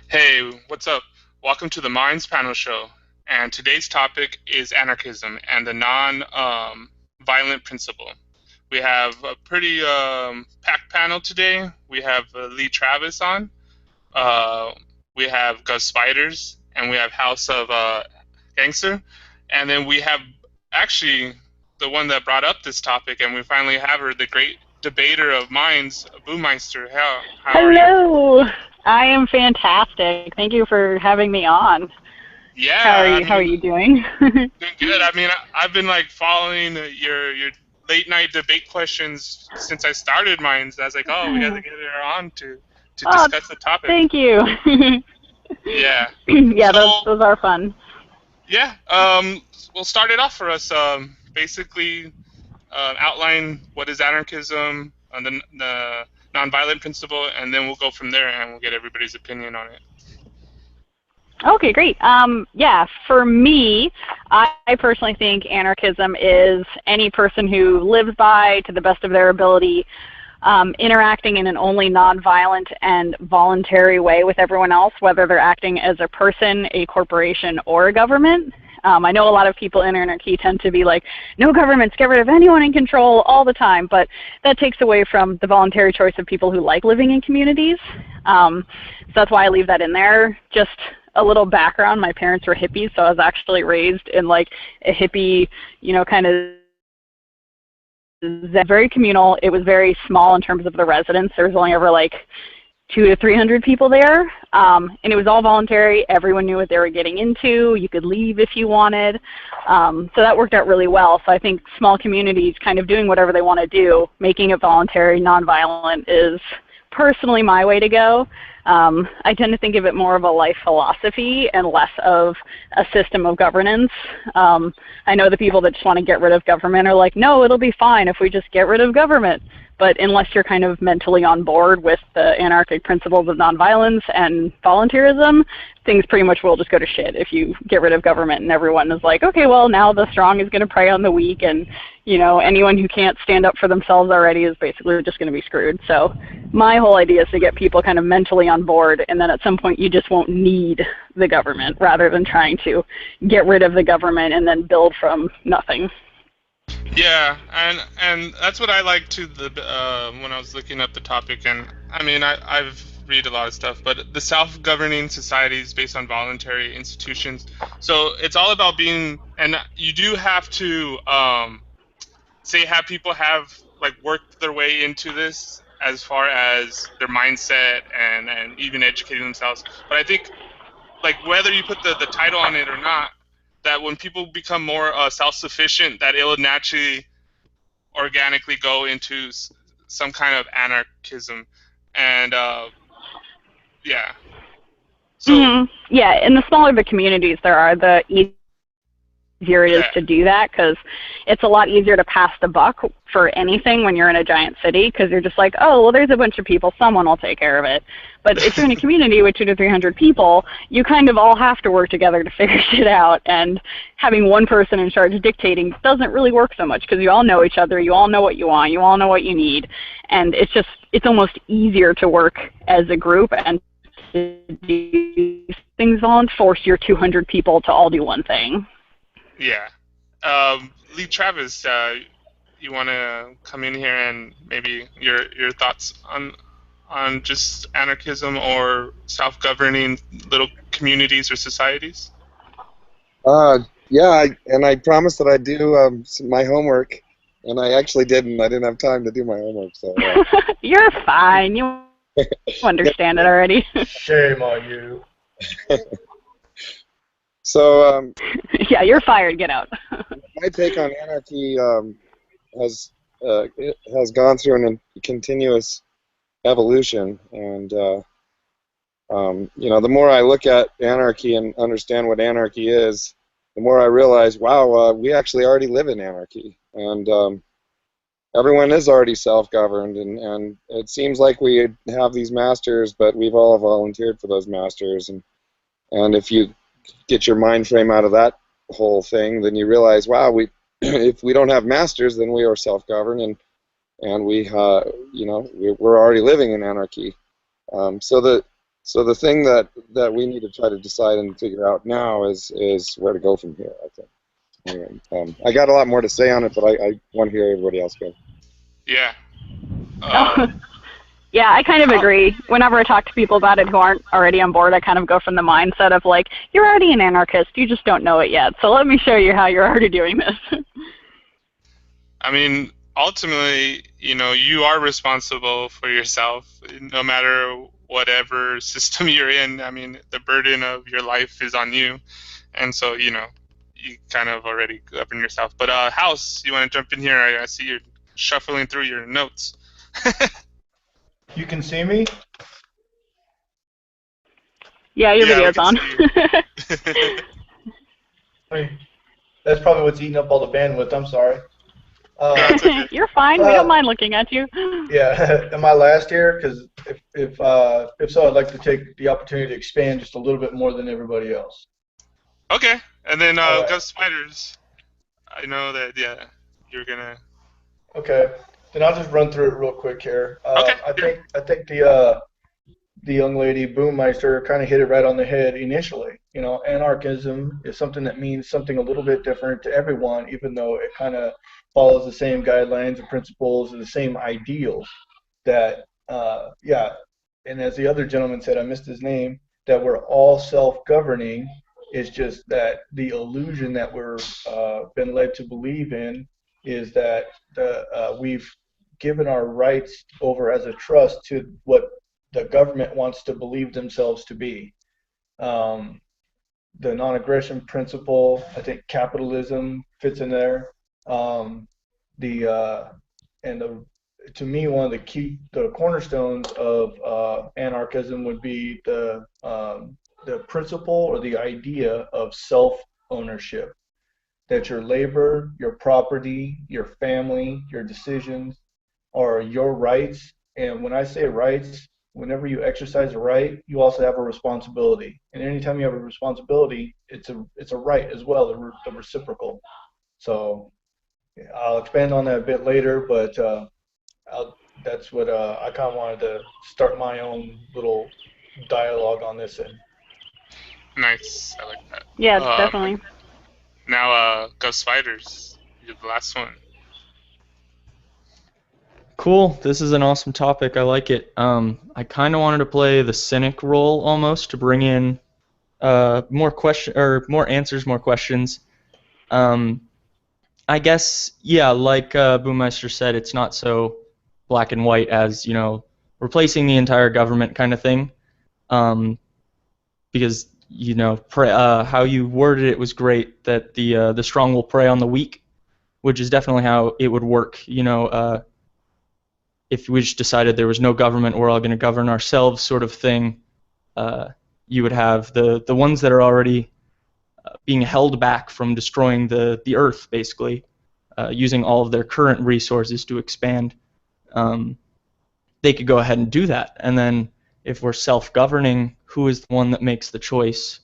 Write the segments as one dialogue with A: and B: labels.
A: Hey, what's up? Welcome to the Minds Panel Show. And today's topic is anarchism and the non-violent principle. We have a pretty packed panel today. We have Lee Travis on. Uh, we have Gus Spiders, and we have House of Gangster. And then we have actually the one that brought up this topic, and we finally have her, the great debater of minds, Boomeister. How are you?
B: Hello. I am fantastic. Thank you for having me on. How are
A: Yeah,
B: you? How are you doing?
A: doing good. I've been like following your late night debate questions since I started mine. So I was like, oh, we got to get her on to
B: Oh,
A: discuss the topic.
B: thank you.
A: Yeah.
B: Yeah,
A: So
B: those are fun.
A: yeah, we'll start it off for us. Basically, outline what is anarchism, the nonviolent principle, and then we'll go from there and we'll get everybody's opinion on it.
B: Okay, great. Yeah, for me, I personally think anarchism is any person who lives by, to the best of their ability, interacting in an only nonviolent and voluntary way with everyone else, whether they're acting as a person, a corporation, or a government. I know a lot of people in Anarchy tend to be like, no governments, get rid of anyone in control all the time, but that takes away from the voluntary choice of people who like living in communities. So that's why I leave that in there. Just a little background, my parents were hippies, so I was actually raised in like a hippie, kind of very communal. It was very small in terms of the residents. There was only ever like 200 to 300 people there, and it was all voluntary. Everyone knew what they were getting into. You could leave if you wanted, so that worked out really well. So I think small communities kind of doing whatever they want to do, making it voluntary, nonviolent, is personally my way to go. I tend to think of it more of a life philosophy and less of a system of governance. I know the people that just want to get rid of government are like, no, it'll be fine if we just get rid of government. But unless you're kind of mentally on board with the anarchic principles of nonviolence and voluntarism, things pretty much will just go to shit if you get rid of government and everyone is like, okay, well, now the strong is going to prey on the weak, and anyone who can't stand up for themselves already is basically just going to be screwed. So my whole idea is to get people kind of mentally on board, and then at some point you just won't need the government rather than trying to get rid of the government and then build from nothing.
A: Yeah, and that's what I like to the when I was looking up the topic, and I've read a lot of stuff, but the self-governing societies based on voluntary institutions. So it's all about being, and you do have to say have people have like worked their way into this as far as their mindset and even educating themselves. But I think like whether you put the title on it or not, that when people become more self-sufficient, that it will naturally organically go into some kind of anarchism, and yeah. So
B: Yeah, and the smaller the communities there are, the easier it is
A: yeah,
B: to do that, because it's a lot easier to pass the buck for anything when you're in a giant city, because you're just like, oh, well, there's a bunch of people, someone will take care of it. But if you're in a community with 200 to 300 people, you kind of all have to work together to figure shit out, and having one person in charge dictating doesn't really work so much, because you all know each other, you all know what you want, you all know what you need, and it's almost easier to work as a group and to do things on, force your 200 people to all do one thing.
A: yeah. Lee Travis, you want to come in here and maybe your thoughts on just anarchism or self-governing little communities or societies?
C: Uh, yeah, and I promised that I'd do my homework, and I actually didn't. I didn't have time to do my homework, so
B: You're fine. You
C: yeah.
B: understand it already.
D: Shame on you.
C: So
B: Yeah, you're fired. Get out.
C: my take on anarchy has it has gone through a continuous evolution, and the more I look at anarchy and understand what anarchy is, the more I realize, wow, we actually already live in anarchy, and everyone is already self-governed, and it seems like we have these masters, but we've all volunteered for those masters, and if you get your mind frame out of that whole thing, then you realize, wow, we if we don't have masters, then we are self-governed, and we're already living in anarchy. So So the thing that we need to try to decide and figure out now is where to go from here, I think. Anyway, I got a lot more to say on it, but I want to hear everybody else go.
A: Yeah.
B: Oh, yeah, I kind of
A: How,
B: agree. Whenever I talk to people about it who aren't already on board, I kind of go from the mindset of like, you're already an anarchist, you just don't know it yet. So let me show you how you're already doing this.
A: I mean, ultimately, you are responsible for yourself, no matter whatever system you're in. I mean, the burden of your life is on you, and so you kind of already govern yourself. But House, you want to jump in here? I see you're shuffling through your notes.
D: You can see me?
B: Yeah, your
A: Yeah, we
B: video's
A: can
B: on.
A: see you.
D: Hey, that's probably what's eating up all the bandwidth. I'm sorry.
A: That's okay.
B: You're fine. We don't mind looking at you.
D: Yeah, am I last here? Because if so, I'd like to take the opportunity to expand just a little bit more than everybody else.
A: Okay, and then
D: All right.
A: Ghost Spiders. I know that, yeah, you're gonna.
D: Okay. Then I'll just run through it real quick here.
A: Okay,
D: I
A: sure.
D: think the young lady Boommeister kind of hit it right on the head initially. Anarchism is something that means something a little bit different to everyone, even though it kind of follows the same guidelines and principles and the same ideals that, yeah, and as the other gentleman said, I missed his name, that we're all self-governing. Is just that the illusion that we're been led to believe in is that we've given our rights over as a trust to what the government wants to believe themselves to be. Um, the non-aggression principle, I think capitalism fits in there. Um, the and the to me, one of the cornerstones of anarchism would be the principle or the idea of self-ownership, that your labor, your property, your family, your decisions are your rights. And when I say rights, whenever you exercise a right, you also have a responsibility. And anytime you have a responsibility, it's a right as well, the reciprocal. So I'll expand on that a bit later, but that's what I kind of wanted to start my own little dialogue on this in.
A: Nice. I like that.
B: Yeah, definitely.
A: Now, Ghost Spiders. You're the last one.
E: Cool. This is an awesome topic. I like it. I kind of wanted to play the cynic role almost to bring in more answers, more questions. I guess, yeah, like Boommeister said, it's not so black and white as replacing the entire government kind of thing. Because how you worded it was great, that the strong will prey on the weak, which is definitely how it would work. If we just decided there was no government, we're all going to govern ourselves sort of thing, you would have the ones that are already being held back from destroying the earth, basically, using all of their current resources to expand. They could go ahead and do that. And then if we're self-governing, who is the one that makes the choice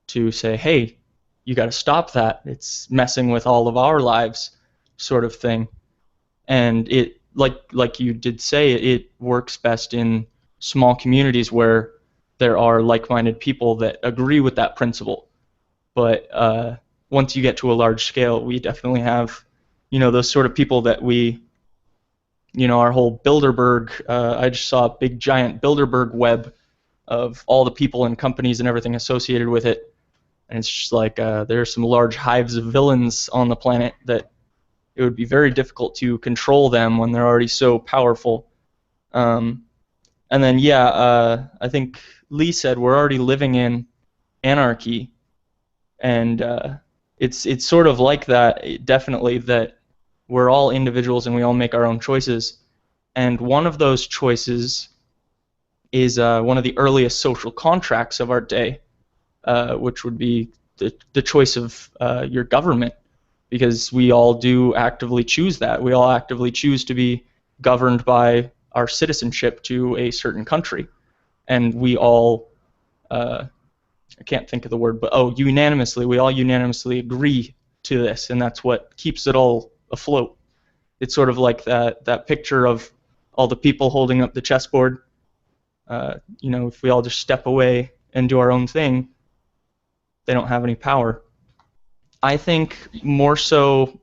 E: to say, hey, you got to stop that, it's messing with all of our lives, sort of thing. And it, like you did say, it works best in small communities where there are like-minded people that agree with that principle. But once you get to a large scale, we definitely have, those sort of people that we, our whole Bilderberg, I just saw a big giant Bilderberg web of all the people and companies and everything associated with it. And it's just like there are some large hives of villains on the planet that it would be very difficult to control them when they're already so powerful. And then, yeah, I think Lee said we're already living in anarchy. And it's sort of like that, definitely, that we're all individuals and we all make our own choices. And one of those choices is one of the earliest social contracts of our day, which would be the choice of your government, because we all do actively choose that. We all actively choose to be governed by our citizenship to a certain country. And we all, I can't think of the word, but we all unanimously agree to this, and that's what keeps it all afloat. It's sort of like that picture of all the people holding up the chessboard. if we all just step away and do our own thing, they don't have any power. I think more so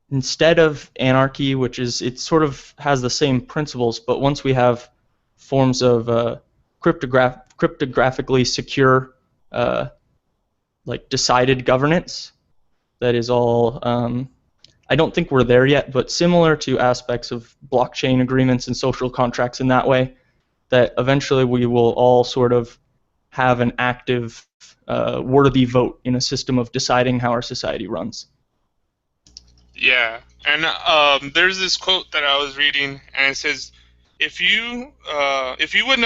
E: instead of anarchy, which is, it sort of has the same principles, but once we have forms of cryptographically secure, like decided governance, that is all, I don't think we're there yet, but similar to aspects of blockchain agreements and social contracts in that way, that eventually we will all sort of have an active, worthy vote in a system of deciding how our society runs.
A: Yeah, and there's this quote that I was reading, and it says, if you want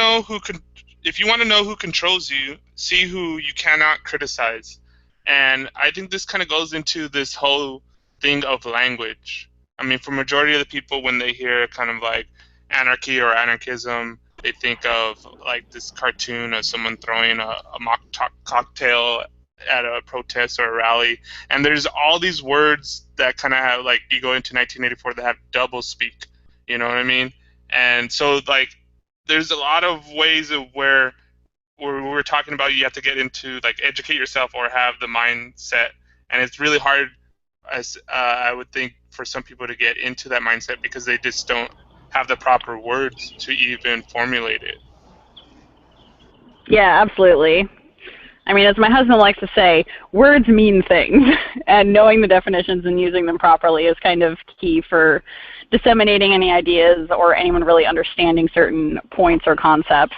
A: to know who controls you, see who you cannot criticize. And I think this kind of goes into this whole thing of language. I mean, for majority of the people, when they hear kind of like anarchy or anarchism, they think of like this cartoon of someone throwing a mock cocktail at a protest or a rally, and there's all these words that kind of have, like, you go into 1984, that have double speak, you know what I mean? And so, like, there's a lot of ways of where we're talking about, you have to get into, like, educate yourself or have the mindset, and it's really hard, as I would think, for some people to get into that mindset because they just don't have the proper words to even formulate it.
B: Yeah, absolutely. I mean, as my husband likes to say, words mean things, and knowing the definitions and using them properly is kind of key for disseminating any ideas or anyone really understanding certain points or concepts.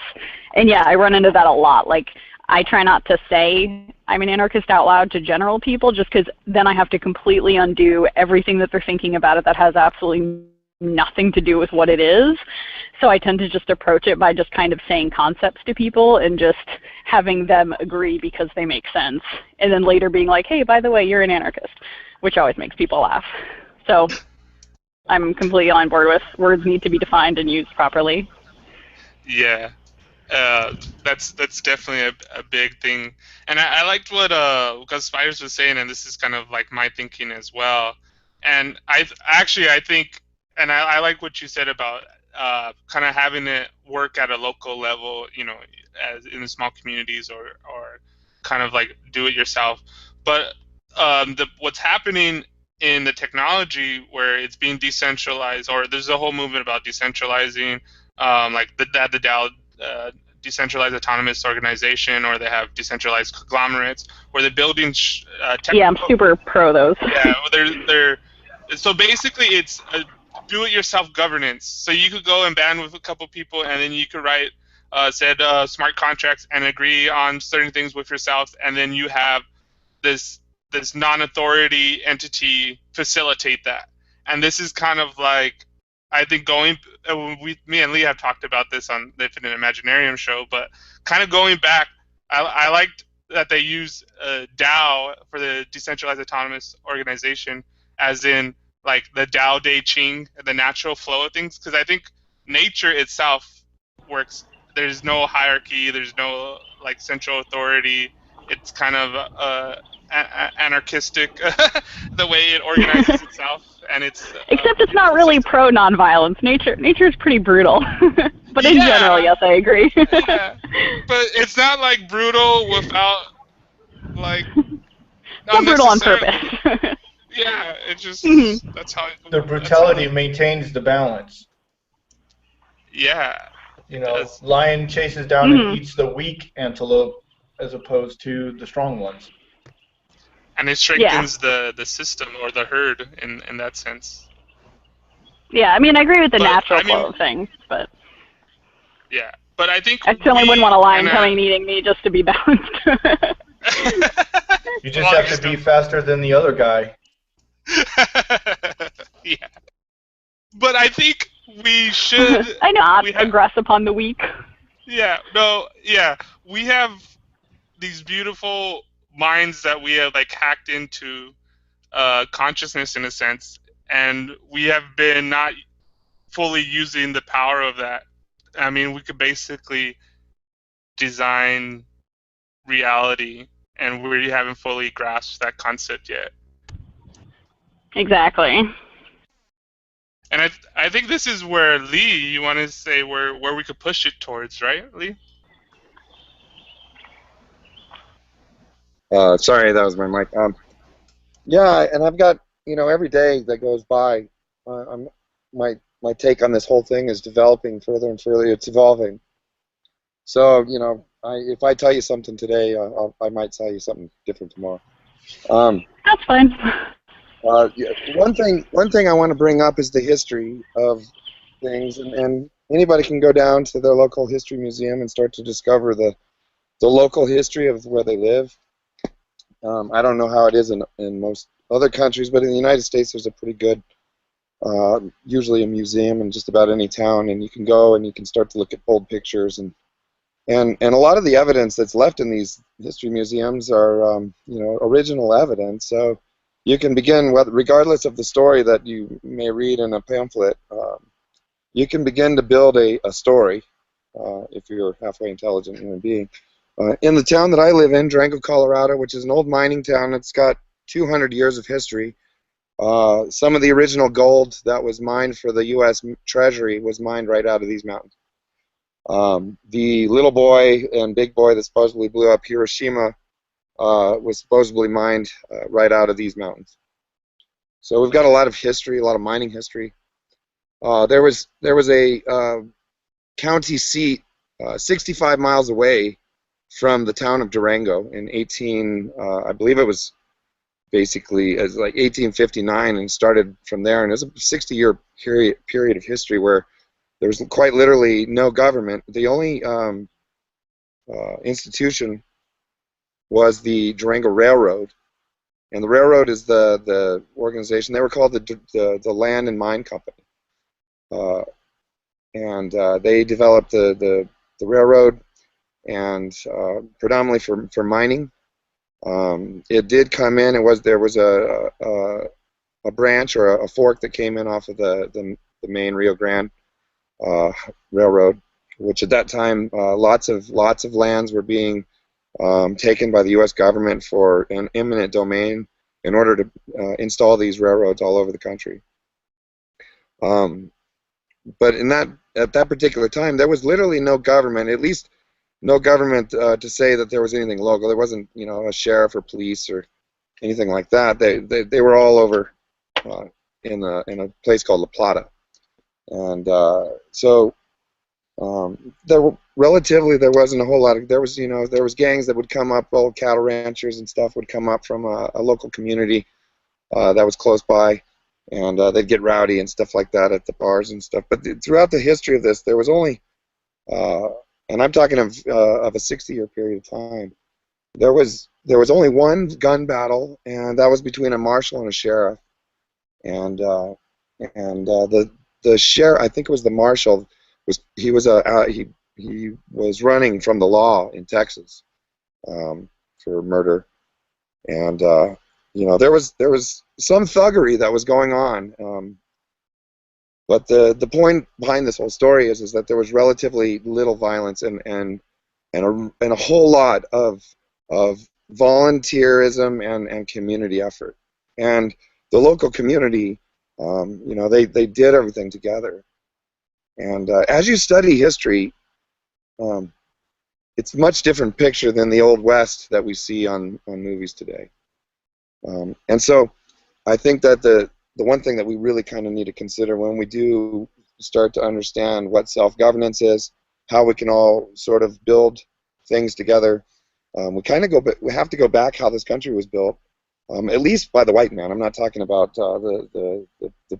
B: And yeah, I run into that a lot. Like, I try not to say I'm an anarchist out loud to general people, just because then I have to completely undo everything that they're thinking about it that has absolutely nothing to do with what it is. So I tend to just approach it by just kind of saying concepts to people and just having them agree because they make sense. And then later being like, hey, by the way, you're an anarchist, which always makes people laugh. So I'm completely on board with words need to be defined and used properly.
A: Yeah. That's definitely a big thing. And I liked what Gus Spiders was saying, and this is kind of like my thinking as well. And I think, and I like what you said about kind of having it work at a local level, as in the small communities, or kind of like do it yourself. But what's happening in the technology where it's being decentralized, or there's a whole movement about decentralizing, like the DAO, decentralized autonomous organization, or they have decentralized conglomerates where they're building
B: yeah, I'm super pro those.
A: Yeah, so basically it's a do-it-yourself governance. So you could go and band with a couple people, and then you could write smart contracts and agree on certain things with yourself, and then you have this non-authority entity facilitate that. And this is kind of like, I think me and Lee have talked about this on the Infinite Imaginarium show, but kind of going back, I liked that they use DAO for the decentralized autonomous organization, as in like the Tao Te Ching, the natural flow of things, because I think nature itself works. There's no hierarchy. There's no like central authority. It's kind of anarchistic the way it organizes itself, and it's
B: except it's not really pro nonviolence. Nature is pretty brutal, but in general, yes, I agree.
A: Yeah. But it's not like brutal without like
B: not brutal on purpose.
A: Yeah, it just that's how
D: the brutality maintains the balance.
A: Yeah.
D: Lion chases down and eats the weak antelope as opposed to the strong ones.
A: And it strengthens the system or the herd in that sense.
B: Yeah, I mean, I agree with the natural flow of things, but...
A: Yeah, but I think...
B: I certainly wouldn't want a lion coming and eating me just to be balanced.
D: You just have to be faster than the other guy.
A: Yeah. But I think we should...
B: I know, aggress upon the weak.
A: Yeah, we have these beautiful minds that we have like hacked into consciousness in a sense, and we have been not fully using the power of that. I mean, we could basically design reality, and we haven't fully grasped that concept yet.
B: Exactly.
A: And I think this is where Lee, you want to say where we could push it towards, right, Lee?
C: Sorry, that was my mic. Yeah, and I've got, every day that goes by, my take on this whole thing is developing further and further. It's evolving. So, if I tell you something today, I might tell you something different tomorrow.
B: That's fine.
C: Yeah, one thing I want to bring up is the history of things, and anybody can go down to their local history museum and start to discover the local history of where they live. I don't know how it is in most other countries, but in the United States, there's a pretty good, usually a museum in just about any town, and you can go and you can start to look at old pictures, and a lot of the evidence that's left in these history museums are, original evidence. So you can begin, regardless of the story that you may read in a pamphlet, you can begin to build a story if you're a halfway intelligent human being. In the town that I live in, Durango, Colorado, which is an old mining town, it's got 200 years of history. Some of the original gold that was mined for the U.S. Treasury was mined right out of these mountains. The little boy and big boy that supposedly blew up Hiroshima was supposedly mined right out of these mountains. So we've got a lot of history, a lot of mining history. There was a county seat 65 miles away from the town of Durango in I believe it was basically as like 1859, and started from there. And it was a 60-year period of history where there was quite literally no government. The only institution was the Durango Railroad, and the railroad is the organization. They were called the Land and Mine Company, and they developed the railroad, and predominantly for mining. It did come in. There was a branch or a fork that came in off of the main Rio Grande Railroad, which at that time lots of lands were being taken by the U.S. government for an eminent domain in order to install these railroads all over the country. But at that particular time, there was literally no government, at least no government to say that there was anything local. There wasn't, a sheriff or police or anything like that. They were all over in a place called La Plata, and so there wasn't a whole lot of, there was gangs that would come up, old cattle ranchers and stuff would come up from a local community that was close by, and they'd get rowdy and stuff like that at the bars and stuff. But throughout the history of this, there was only and I'm talking of a 60-year period of time. There was only one gun battle, and that was between a marshal and a sheriff. And the sheriff, I think it was the marshal, he was running from the law in Texas for murder, and there was some thuggery that was going on. But the point behind this whole story is that there was relatively little violence and a whole lot of volunteerism and community effort. And the local community, they did everything together. And as you study history, it's a much different picture than the Old West that we see on movies today. And so I think that the one thing that we really kind of need to consider when we do start to understand what self-governance is, how we can all sort of build things together, we have to go back how this country was built, at least by the white man. I'm not talking about the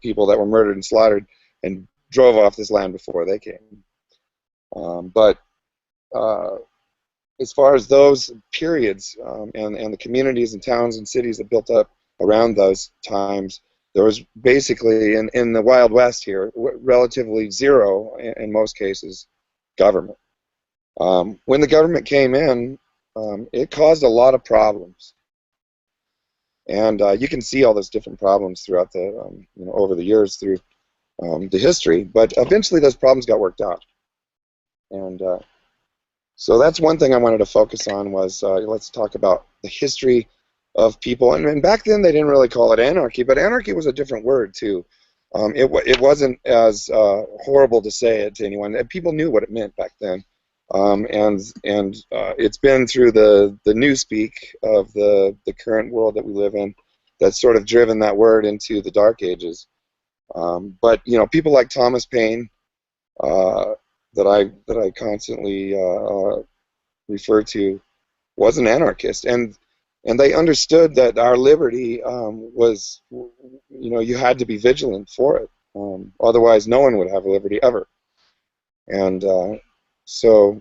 C: people that were murdered and slaughtered and drove off this land before they came. But as far as those periods and the communities and towns and cities that built up around those times, there was basically, in the Wild West here, relatively zero, in most cases, government. When the government came in, it caused a lot of problems. And you can see all those different problems throughout over the years through the history. But eventually those problems got worked out. And so that's one thing I wanted to focus on was let's talk about the history of people. And back then they didn't really call it anarchy, but anarchy was a different word too. it wasn't as horrible to say it to anyone. And people knew what it meant back then. And it's been through the newspeak of the current world that we live in that's sort of driven that word into the dark ages. But you know, people like Thomas Paine, that I constantly refer to, was an anarchist, and they understood that our liberty was, you know, you had to be vigilant for it. Otherwise, no one would have liberty ever. And so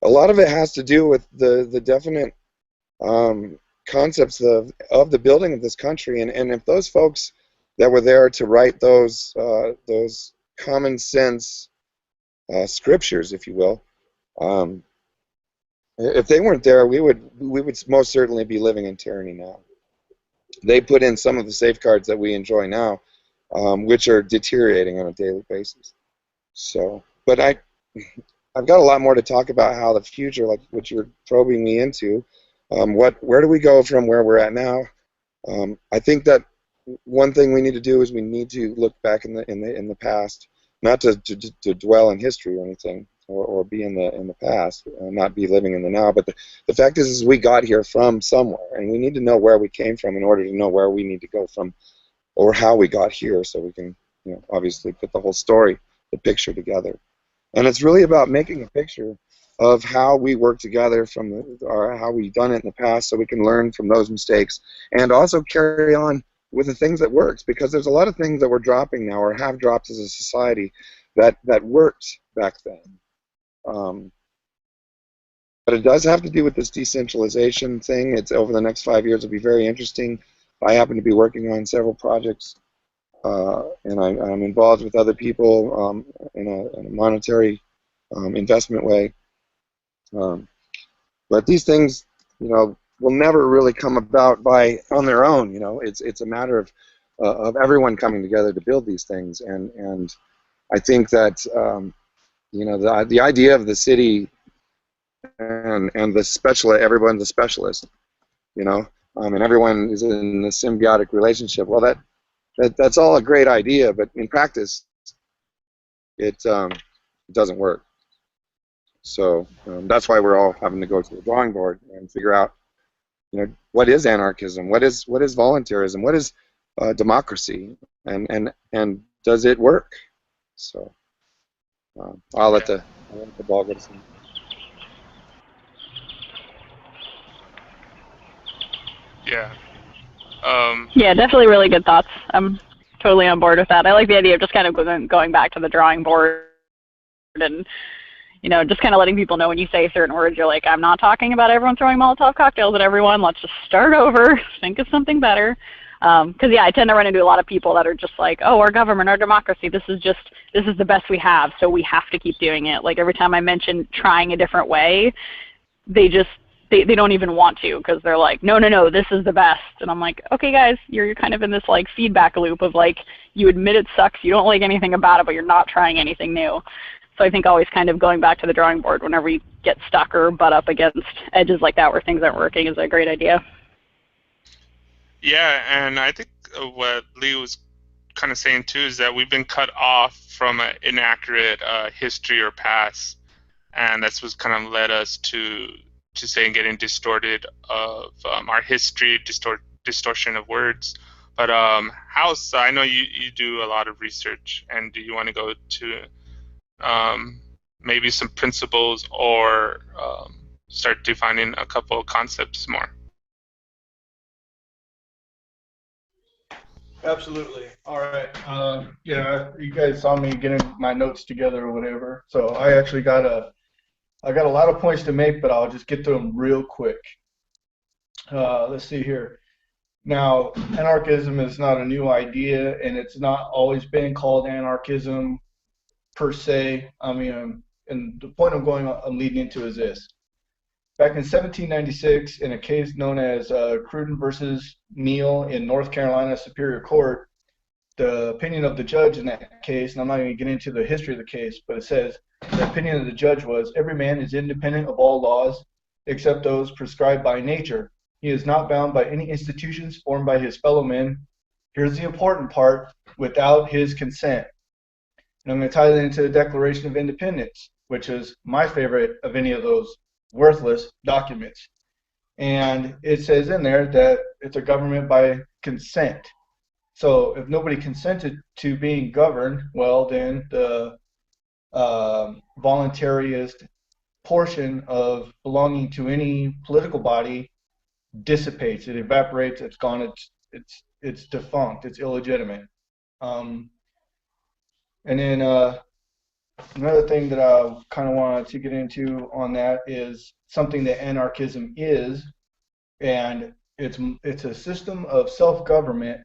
C: a lot of it has to do with the definite concepts of the building of this country. And if those folks that were there to write those common sense scriptures, if you will, if they weren't there, we would most certainly be living in tyranny now. They put in some of the safeguards that we enjoy now, which are deteriorating on a daily basis. So, but I've got a lot more to talk about how the future, like what you're probing me into, where do we go from where we're at now? I think that one thing we need to do is we need to look back in the past, not to dwell in history or anything, or be in the past, not be living in the now. But the fact is we got here from somewhere, and we need to know where we came from in order to know where we need to go from, or how we got here, so we can, you know, obviously put the whole story, the picture together. And it's really about making a picture of how we work together or how we've done it in the past, so we can learn from those mistakes and also carry on with the things that works, because there's a lot of things that we're dropping now or have dropped as a society that worked back then. But it does have to do with this decentralization thing. It's over the next 5 years. It'll be very interesting. I happen to be working on several projects, and I'm involved with other people in a monetary investment way. But these things, you know, will never really come about on their own. You know, it's a matter of everyone coming together to build these things. And I think that you know, the idea of the city and everyone's a specialist, you know, and everyone is in a symbiotic relationship. Well, that's all a great idea, but in practice, it doesn't work. So that's why we're all having to go to the drawing board and figure out, you know, what is anarchism, what is voluntarism, what is democracy, and does it work? So I'll let the ball go to someone.
A: Yeah.
B: Yeah, definitely really good thoughts. I'm totally on board with that. I like the idea of just kind of going back to the drawing board and, you know, just kind of letting people know when you say certain words, you're like, I'm not talking about everyone throwing Molotov cocktails at everyone. Let's just start over, think of something better. Because, yeah, I tend to run into a lot of people that are just like, oh, our government, our democracy, this is the best we have, so we have to keep doing it. Like, every time I mention trying a different way, they don't even want to, because they're like, no, this is the best. And I'm like, okay, guys, you're kind of in this, like, feedback loop of, like, you admit it sucks, you don't like anything about it, but you're not trying anything new. So I think always kind of going back to the drawing board whenever you get stuck or butt up against edges like that where things aren't working is a great idea.
A: Yeah, and I think what Lee was kind of saying too is that we've been cut off from an inaccurate history or past, and that's what's kind of led us to saying getting distorted of our history, distortion of words. But House, I know you do a lot of research, and do you want to go to maybe some principles or start defining a couple of concepts more?
D: Absolutely. All right. Yeah, you guys saw me getting my notes together or whatever. So I actually got a lot of points to make, but I'll just get to them real quick. Let's see here. Now, anarchism is not a new idea, and it's not always been called anarchism per se. I mean, and the point I'm leading into is this. Back in 1796, in a case known as Cruden versus Neal in North Carolina Superior Court, the opinion of the judge in that case, and I'm not going to get into the history of the case, but it says the opinion of the judge was, every man is independent of all laws except those prescribed by nature. He is not bound by any institutions formed by his fellow men, here's the important part, without his consent. And I'm going to tie that into the Declaration of Independence, which is my favorite of any of those worthless documents. And it says in there that it's a government by consent. So if nobody consented to being governed, well, then the voluntarist portion of belonging to any political body dissipates. It evaporates. It's gone. It's defunct. It's illegitimate. And then another thing that I kind of wanted to get into on that is something that anarchism is, and it's a system of self-government,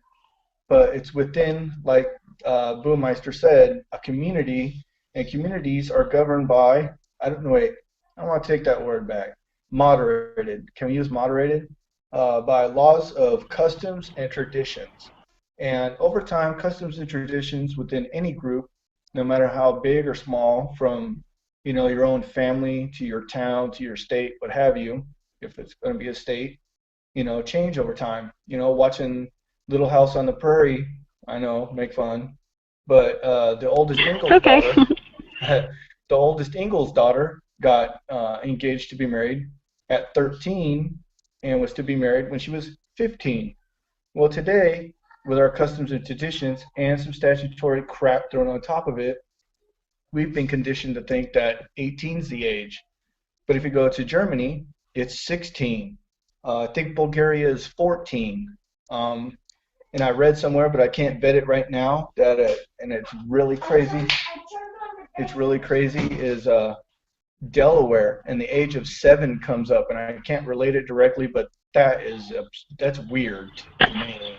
D: but it's within, like Boomeister said, a community, and communities are governed by, I don't know, wait, I want to take that word back. Moderated. Can we use moderated? By laws of customs and traditions. And over time, customs and traditions within any group, no matter how big or small, from your own family to your town to your state, what have you, if it's going to be a state, change over time. Watching Little House on the Prairie, I know, make fun, but the oldest Ingalls daughter, the oldest Ingalls daughter got engaged to be married at 13 and was to be married when she was 15. Well, today, with our customs and traditions and some statutory crap thrown on top of it, we've been conditioned to think that 18 is the age. But if you go to Germany, it's 16. I think Bulgaria is 14. And I read somewhere, but I can't vet it right now, that and it's really crazy. It's really crazy is Delaware, and the age of 7 comes up, and I can't relate it directly, but that's weird to me.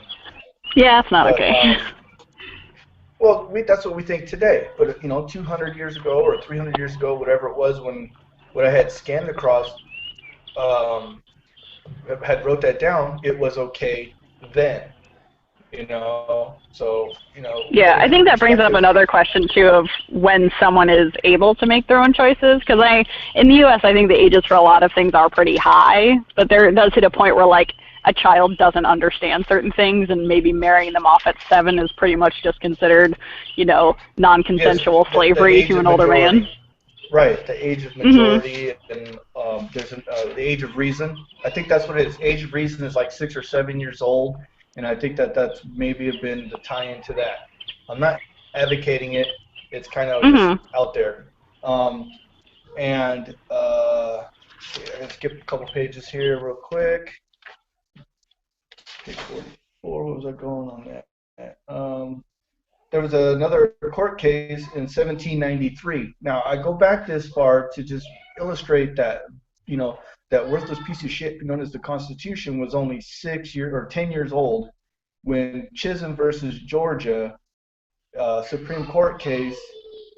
B: Yeah, it's not okay.
D: Well, that's what we think today, but 200 years ago or 300 years ago, whatever it was, when I had scanned across, had wrote that down, it was okay then. So
B: Yeah, I think that brings up another question too of when someone is able to make their own choices. Because in the U.S., I think the ages for a lot of things are pretty high, but there does hit a point where like a child doesn't understand certain things, and maybe marrying them off at 7 is pretty much just considered, non-consensual slavery to an older man.
D: Right, the age of majority, and there's the age of reason. I think that's what it is. Age of reason is like 6 or 7 years old. And I think that's maybe been the tie-in to that. I'm not advocating it. It's kind of just out there. And I'm going to skip a couple pages here real quick. Page 44, what was I going on that? There was another court case in 1793. Now, I go back this far to just illustrate that, that worthless piece of shit known as the Constitution was only 10 years old when Chisholm versus Georgia Supreme Court case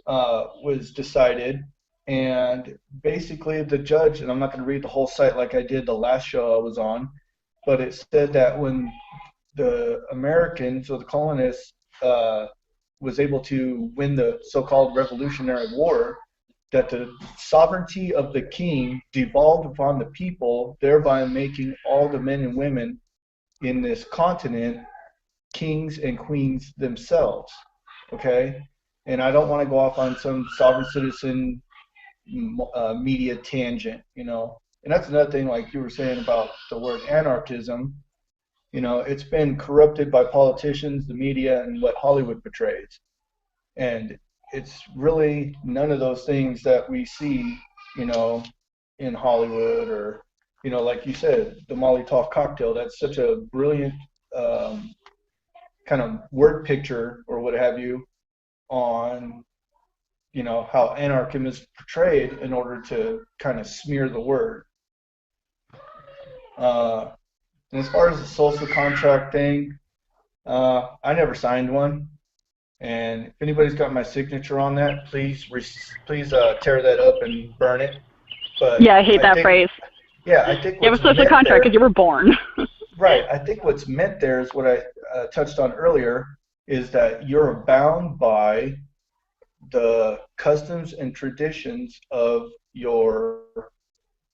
D: was decided, and basically the judge, and I'm not going to read the whole site like I did the last show I was on, but it said that when the Americans or the colonists was able to win the so-called Revolutionary War, that the sovereignty of the king devolved upon the people, thereby making all the men and women in this continent kings and queens themselves. Okay? And I don't want to go off on some sovereign citizen media tangent, And that's another thing, like you were saying about the word anarchism. It's been corrupted by politicians, the media, and what Hollywood portrays. And it's really none of those things that we see, in Hollywood or, like you said, the Molotov cocktail. That's such a brilliant kind of word picture or what have you on, how anarchism is portrayed in order to kind of smear the word. And as far as the social contract thing, I never signed one. And if anybody's got my signature on that, please tear that up and burn it. But
B: yeah, I hate that phrase.
D: Yeah, I think.
B: Yeah, it was social contract because you were born.
D: Right. I think what's meant there is what I touched on earlier, is that you're bound by the customs and traditions of your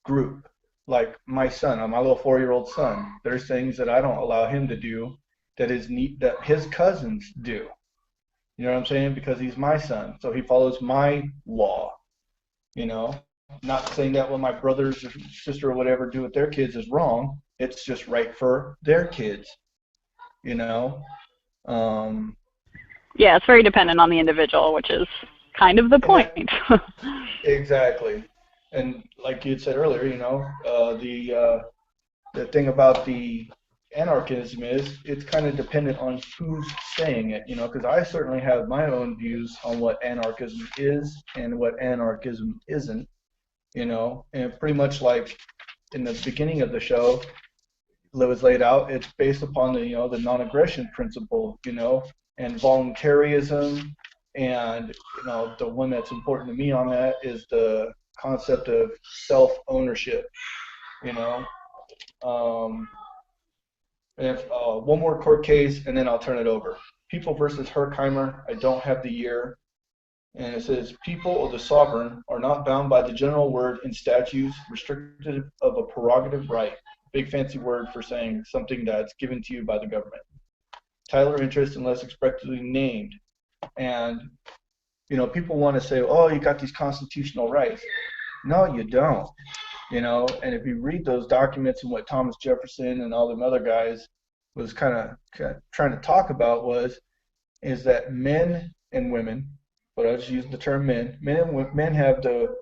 D: group. Like my son, my little 4-year-old son, there's things that I don't allow him to do that his cousins do. You know what I'm saying? Because he's my son, so he follows my law. You know, not saying that what my brothers or sister or whatever do with their kids is wrong. It's just right for their kids. You know. Um,
B: Yeah, it's very dependent on the individual, which is kind of the point.
D: Exactly. And like you had said earlier, you know, the thing about the anarchism is it's kind of dependent on who's saying it, you know, because I certainly have my own views on what anarchism is and what anarchism isn't, you know, and pretty much like in the beginning of the show, it was laid out, it's based upon the, you know, the non-aggression principle, you know, and voluntarism, and, you know, the one that's important to me on that is the concept of self-ownership, you know. And if one more court case, and then I'll turn it over. People versus Herkheimer. I don't have the year. And it says, people or the sovereign are not bound by the general word in statutes restricted of a prerogative right. Big fancy word for saying something that's given to you by the government. Title or interest unless expressly named. And, you know, people want to say, oh, you got these constitutional rights. No, you don't. You know, and if you read those documents and what Thomas Jefferson and all them other guys was kind of trying to talk about is that men and women, but I just use the term men have the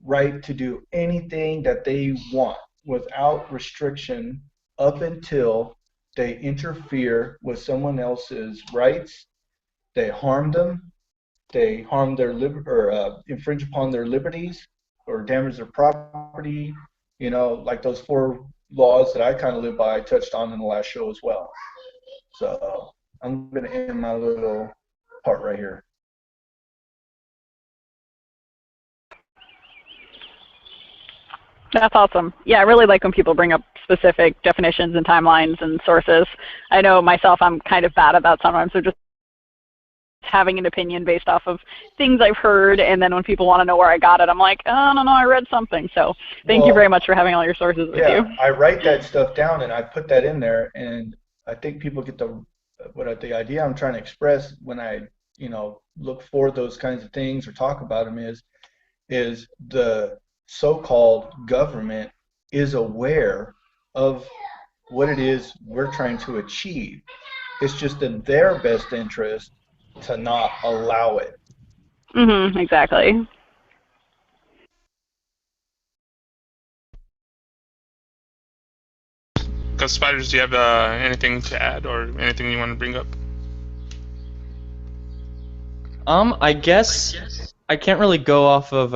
D: right to do anything that they want without restriction up until they interfere with someone else's rights, they harm them, they harm their infringe upon their liberties or damage their property, you know, like those 4 laws that I kind of live by, I touched on in the last show as well. So I'm going to end my little part right here.
B: That's awesome. Yeah, I really like when people bring up specific definitions and timelines and sources. I know myself, I'm kind of bad at that sometimes, so just having an opinion based off of things I've heard, and then when people want to know where I got it, I'm like, oh, no, I read something. So thank you very much for having all your sources with you.
D: I write that stuff down and I put that in there, and I think people get the idea I'm trying to express when I, you know, look for those kinds of things or talk about them is the so-called government is aware of what it is we're trying to achieve. It's just in their best interest to not allow it.
B: Exactly.
A: Because Spiders, do you have anything to add or anything you want to bring up?
E: I guess I can't really go off of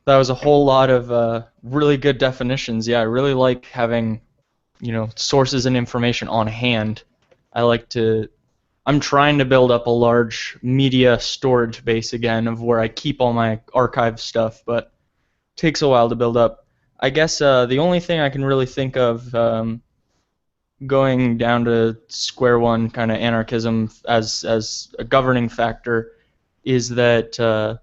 E: that was a whole lot of really good definitions. Yeah, I really like having, you know, sources and information on hand. I'm trying to build up a large media storage base again of where I keep all my archive stuff, but it takes a while to build up. I guess the only thing I can really think of going down to square one, kind of anarchism as a governing factor, is that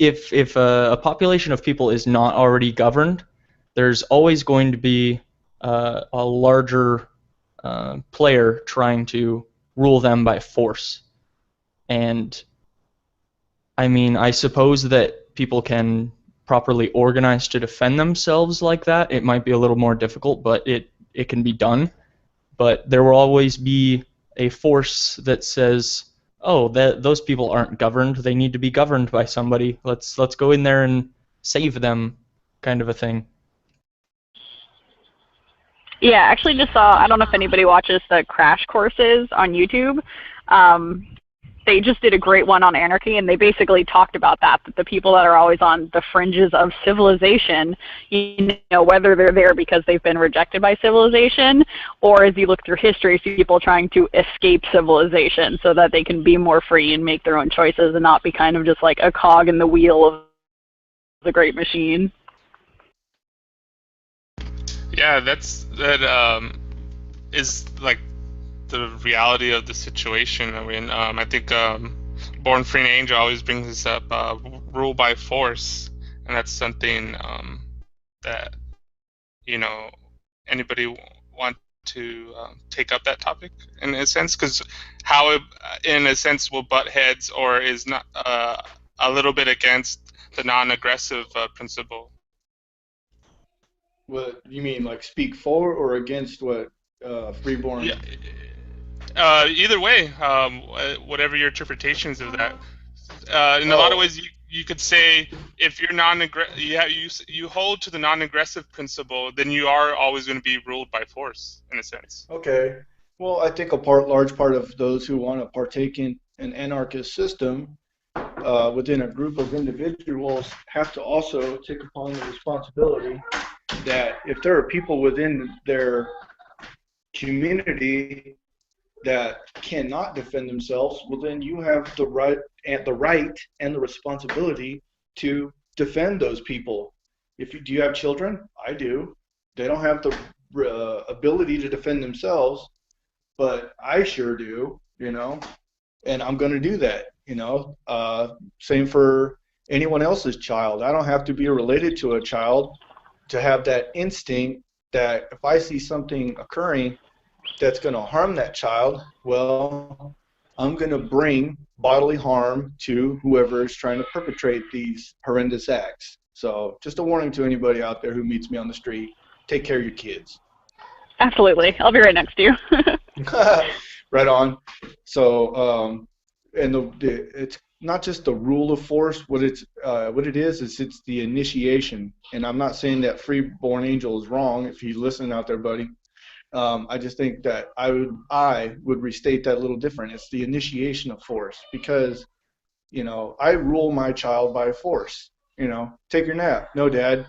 E: if a population of people is not already governed, there's always going to be a larger player trying to rule them by force. And I mean, I suppose that people can properly organize to defend themselves like that. It might be a little more difficult, but it can be done. But there will always be a force that says, oh, those people aren't governed. They need to be governed by somebody. Let's go in there and save them, kind of a thing.
B: Yeah, I actually just saw, I don't know if anybody watches the crash courses on YouTube. They just did a great one on anarchy, and they basically talked about that the people that are always on the fringes of civilization, you know, whether they're there because they've been rejected by civilization, or as you look through history, see people trying to escape civilization so that they can be more free and make their own choices and not be kind of just like a cog in the wheel of the great machine.
A: Yeah, that is like the reality of the situation. I mean, I think Born Free and Angel always brings this up, rule by force, and that's something that, you know, anybody wants to take up that topic in a sense? Because how it, in a sense, will butt heads or is not a little bit against the non-aggressive principle.
D: What you mean, like speak for or against what freeborn?
A: Yeah, either way, whatever your interpretations of that. In a lot of
D: Oh,
A: ways, you could say if you're you hold to the non-aggressive principle, then you are always going to be ruled by force, in a sense.
D: okay. Well, I think large part of those who want to partake in an anarchist system within a group of individuals have to also take upon the responsibility that if there are people within their community that cannot defend themselves, well, then you have the right and the responsibility to defend those people. Do you have children? I do. They don't have the ability to defend themselves, but I sure do, and I'm going to do that. Same for anyone else's child. I don't have to be related to a child to have that instinct that if I see something occurring that's going to harm that child, well, I'm going to bring bodily harm to whoever is trying to perpetrate these horrendous acts. So just a warning to anybody out there who meets me on the street, take care of your kids.
B: Absolutely. I'll be right next to you.
D: Right on. So, and it's not just the rule of force. What it is it's the initiation. And I'm not saying that freeborn angel is wrong. If you're listening out there, buddy, I just think that I would restate that a little different. It's the initiation of force because, I rule my child by force. Take your nap. No, Dad.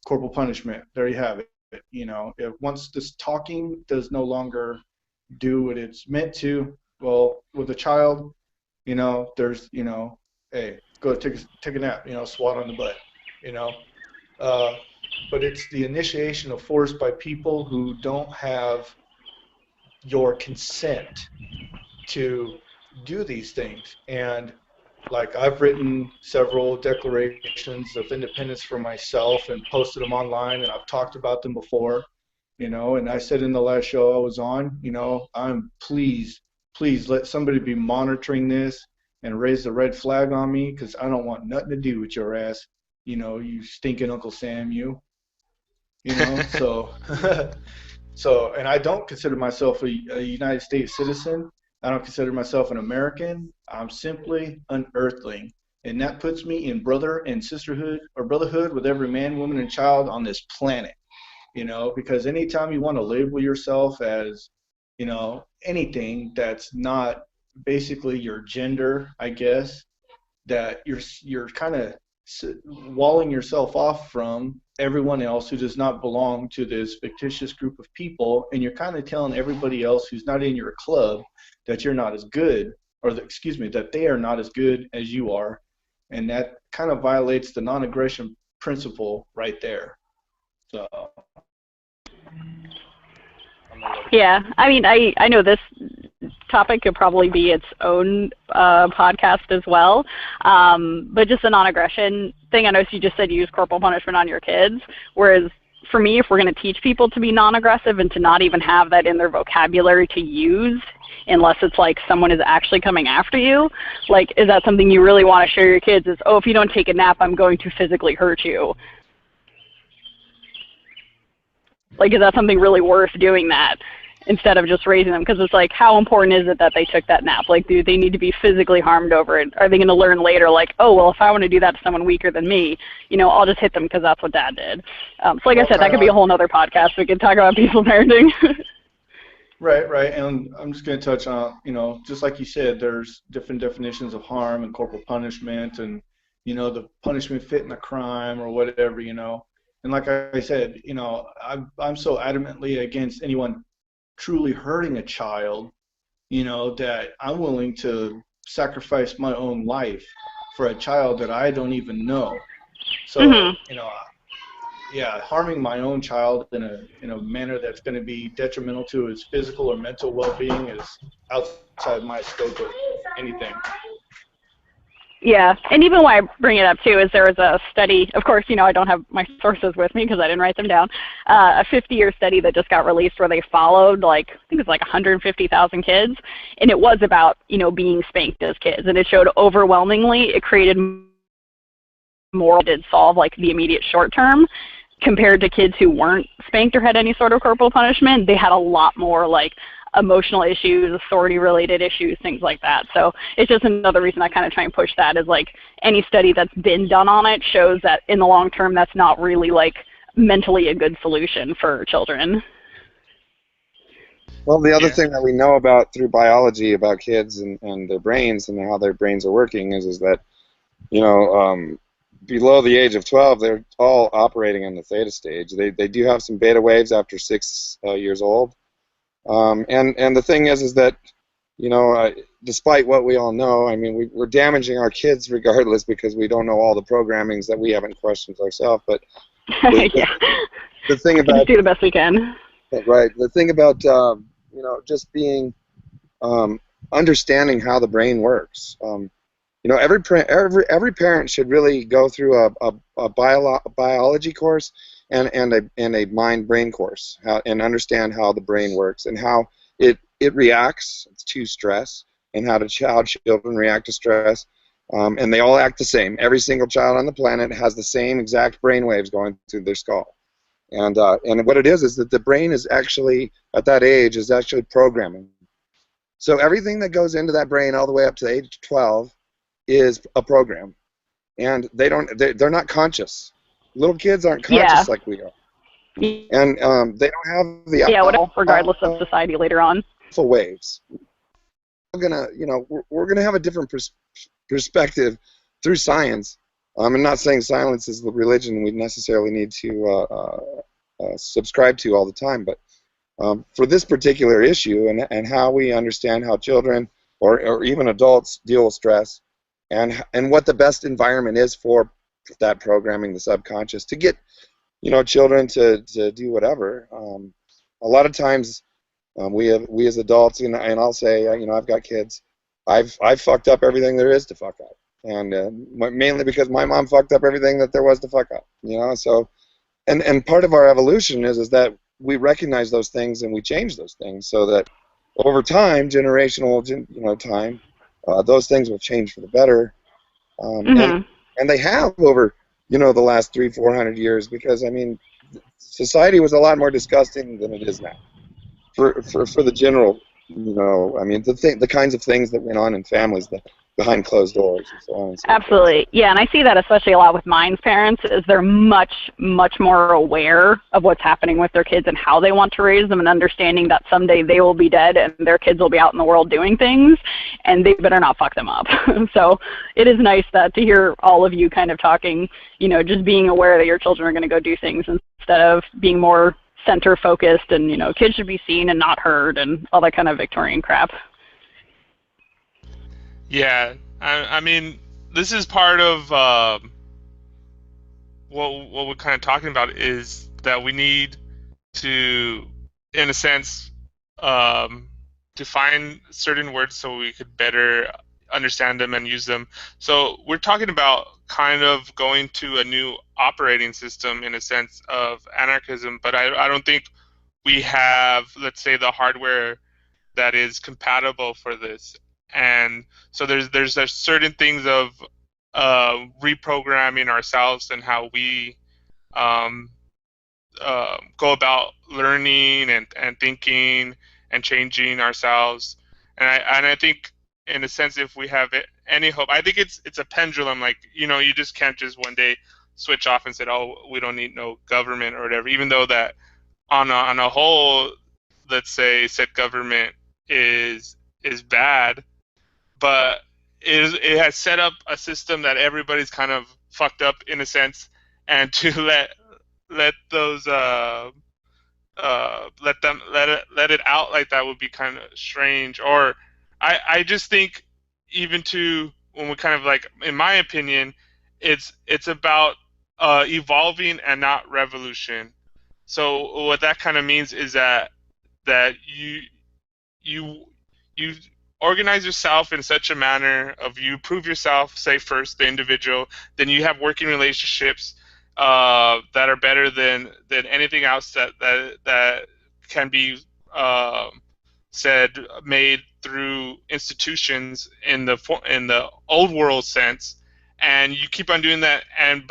D: Corporal punishment. There you have it. If once this talking does no longer do what it's meant to, well, with a child, there's, hey, go take a nap, swat on the butt, but it's the initiation of force by people who don't have your consent to do these things. And like I've written several declarations of independence for myself and posted them online, and I've talked about them before, and I said in the last show I was on, I'm please let somebody be monitoring this and raise the red flag on me because I don't want nothing to do with your ass, you stinking Uncle Sam, so so, and I don't consider myself a United States citizen. I don't consider myself an American. I'm simply an earthling. And that puts me in brother and sisterhood or brotherhood with every man, woman, and child on this planet. Because anytime you want to label yourself as, anything that's not basically your gender, I guess, that you're kind of walling yourself off from everyone else who does not belong to this fictitious group of people, and you're kind of telling everybody else who's not in your club that you're not as good, or that they are not as good as you are, and that kind of violates the non-aggression principle right there. So
B: Yeah, I mean, I know this topic could probably be its own podcast as well, but just the non-aggression thing, I know you just said you use corporal punishment on your kids, whereas for me, if we're going to teach people to be non-aggressive and to not even have that in their vocabulary to use, unless it's like someone is actually coming after you, like, is that something you really want to show your kids is, oh, if you don't take a nap, I'm going to physically hurt you? Like, is that something really worth doing that instead of just raising them? Because it's like, how important is it that they took that nap? Like, do they need to be physically harmed over it? Are they going to learn later, like, oh, well, if I want to do that to someone weaker than me, I'll just hit them because that's what Dad did. So like I said, that could be a whole other podcast. We could talk about peaceful parenting.
D: Right. And I'm just going to touch on, just like you said, there's different definitions of harm and corporal punishment and, the punishment fitting the crime or whatever, And like I said, I'm so adamantly against anyone truly hurting a child, that I'm willing to sacrifice my own life for a child that I don't even know. So, harming my own child in a manner that's going to be detrimental to his physical or mental well-being is outside my scope of anything.
B: Yeah, and even why I bring it up too is there was a study. Of course, I don't have my sources with me because I didn't write them down. A 50-year study that just got released where they followed I think it was 150,000 kids, and it was about being spanked as kids, and it showed overwhelmingly it created more did solve the immediate short term compared to kids who weren't spanked or had any sort of corporal punishment. They had a lot more emotional issues, authority-related issues, things like that. So it's just another reason I kind of try and push that is any study that's been done on it shows that in the long term that's not really mentally a good solution for children.
C: Well, the other
A: Yeah.
C: thing that we know about through biology about kids and their brains and how their brains are working is that, below the age of 12, they're all operating in the theta stage. They do have some beta waves after 6 years old. And the thing is that, despite what we all know, I mean, we're damaging our kids regardless because we don't know all the programmings that we haven't questioned ourselves. But
B: Yeah.
C: the thing
B: We
C: about
B: just do the best we can.
C: right, the thing about just being understanding how the brain works. Every parent should really go through a biology course and a mind-brain course and understand how the brain works and how it reacts to stress and how children react to stress. And they all act the same. Every single child on the planet has the same exact brain waves going through their skull. And what it is that the brain is actually, at that age, is actually programming. So everything that goes into that brain all the way up to the age of 12 is a program, and they're not conscious. Little kids aren't conscious like we are, and they don't have the
B: regardless of society later on.
C: Alpha waves. We're gonna have a different perspective through science. I'm not saying silence is the religion we necessarily need to subscribe to all the time, but for this particular issue and how we understand how children or even adults deal with stress, and what the best environment is for that programming, the subconscious, to get children to do whatever. A lot of times we as adults, and I'll say, I've got kids. I've fucked up everything there is to fuck up, and mainly because my mom fucked up everything that there was to fuck up. So and part of our evolution is that we recognize those things and we change those things so that over time, generational time, those things will change for the better, and they have over the last 300-400 years, because I mean society was a lot more disgusting than it is now for the general, I mean the kinds of things that went on in families behind closed doors and so on and so
B: Absolutely.
C: forth.
B: Yeah, and I see that especially a lot with mine's parents is they're much more aware of what's happening with their kids and how they want to raise them, and understanding that someday they will be dead and their kids will be out in the world doing things, and they better not fuck them up. So it is nice to hear all of you kind of talking, just being aware that your children are going to go do things instead of being more center focused and, kids should be seen and not heard and all that kind of Victorian crap.
A: Yeah, I mean, this is part of what we're kind of talking about, is that we need to, in a sense, define certain words so we could better understand them and use them. So we're talking about kind of going to a new operating system in a sense of anarchism, but I don't think we have, let's say, the hardware that is compatible for this. And so there's certain things of reprogramming ourselves and how we um, go about learning and thinking and changing ourselves. And I think, in a sense, if we have any hope, I think it's a pendulum. You just can't just one day switch off and say, oh, we don't need no government or whatever. Even though that on a whole, let's say, said government is bad, but it has set up a system that everybody's kind of fucked up in a sense, and to let those let it out like that would be kind of strange. Or I just think, even to when we kind of, in my opinion, it's about evolving and not revolution. So what that kind of means is that you you you organize yourself in such a manner of you prove yourself, say first the individual, then you have working relationships that are better than anything else that can be said made through institutions in the old world sense, and you keep on doing that, and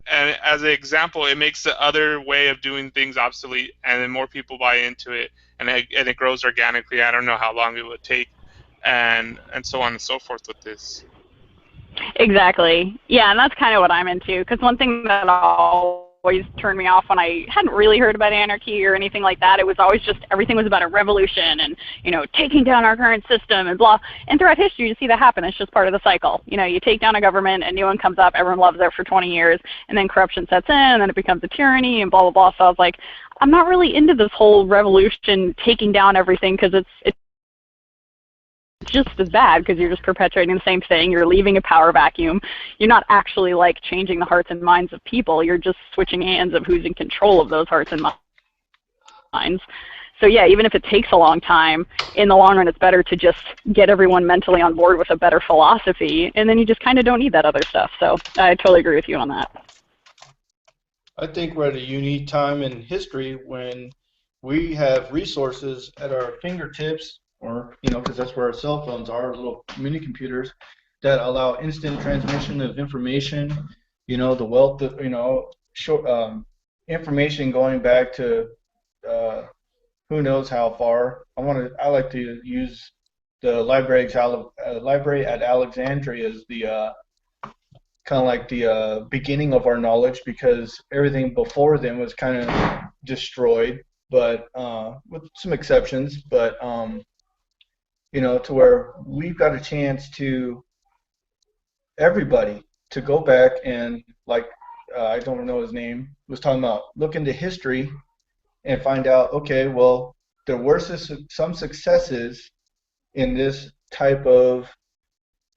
A: as an example, it makes the other way of doing things obsolete, and then more people buy into it, and it grows organically. I don't know how long it would take, and so on and so forth with this.
B: Exactly. Yeah, and that's kind of what I'm into. Because one thing that always turned me off when I hadn't really heard about anarchy or anything like that, it was always just everything was about a revolution and, you know, taking down our current system and blah. And throughout history, you see that happen. It's just part of the cycle. You know, you take down a government, a new one comes up, everyone loves it for 20 years, and then corruption sets in, and then it becomes a tyranny and blah, blah, blah. So I was like, I'm not really into this whole revolution, taking down everything, because it's just as bad, because you're just perpetuating the same thing. You're leaving a power vacuum. You're not actually like changing the hearts and minds of people. You're just switching hands of who's in control of those hearts and minds. So yeah, even if it takes a long time, in the long run it's better to just get everyone mentally on board with a better philosophy, and then you just kind of don't need that other stuff. So I totally agree with you on that.
D: I think we're at a unique time in history when we have resources at our fingertips, or, you know, because that's where our cell phones are, little mini computers that allow instant transmission of information, you know, the wealth of, you know, information going back to who knows how far. I like to use the library at Alexandria as the kind of like the beginning of our knowledge, because everything before them was kind of destroyed, but with some exceptions, but you know, to where we've got a chance to everybody to go back and, like, I don't know his name, was talking about, look into history and find out, okay, well, there were some successes in this type of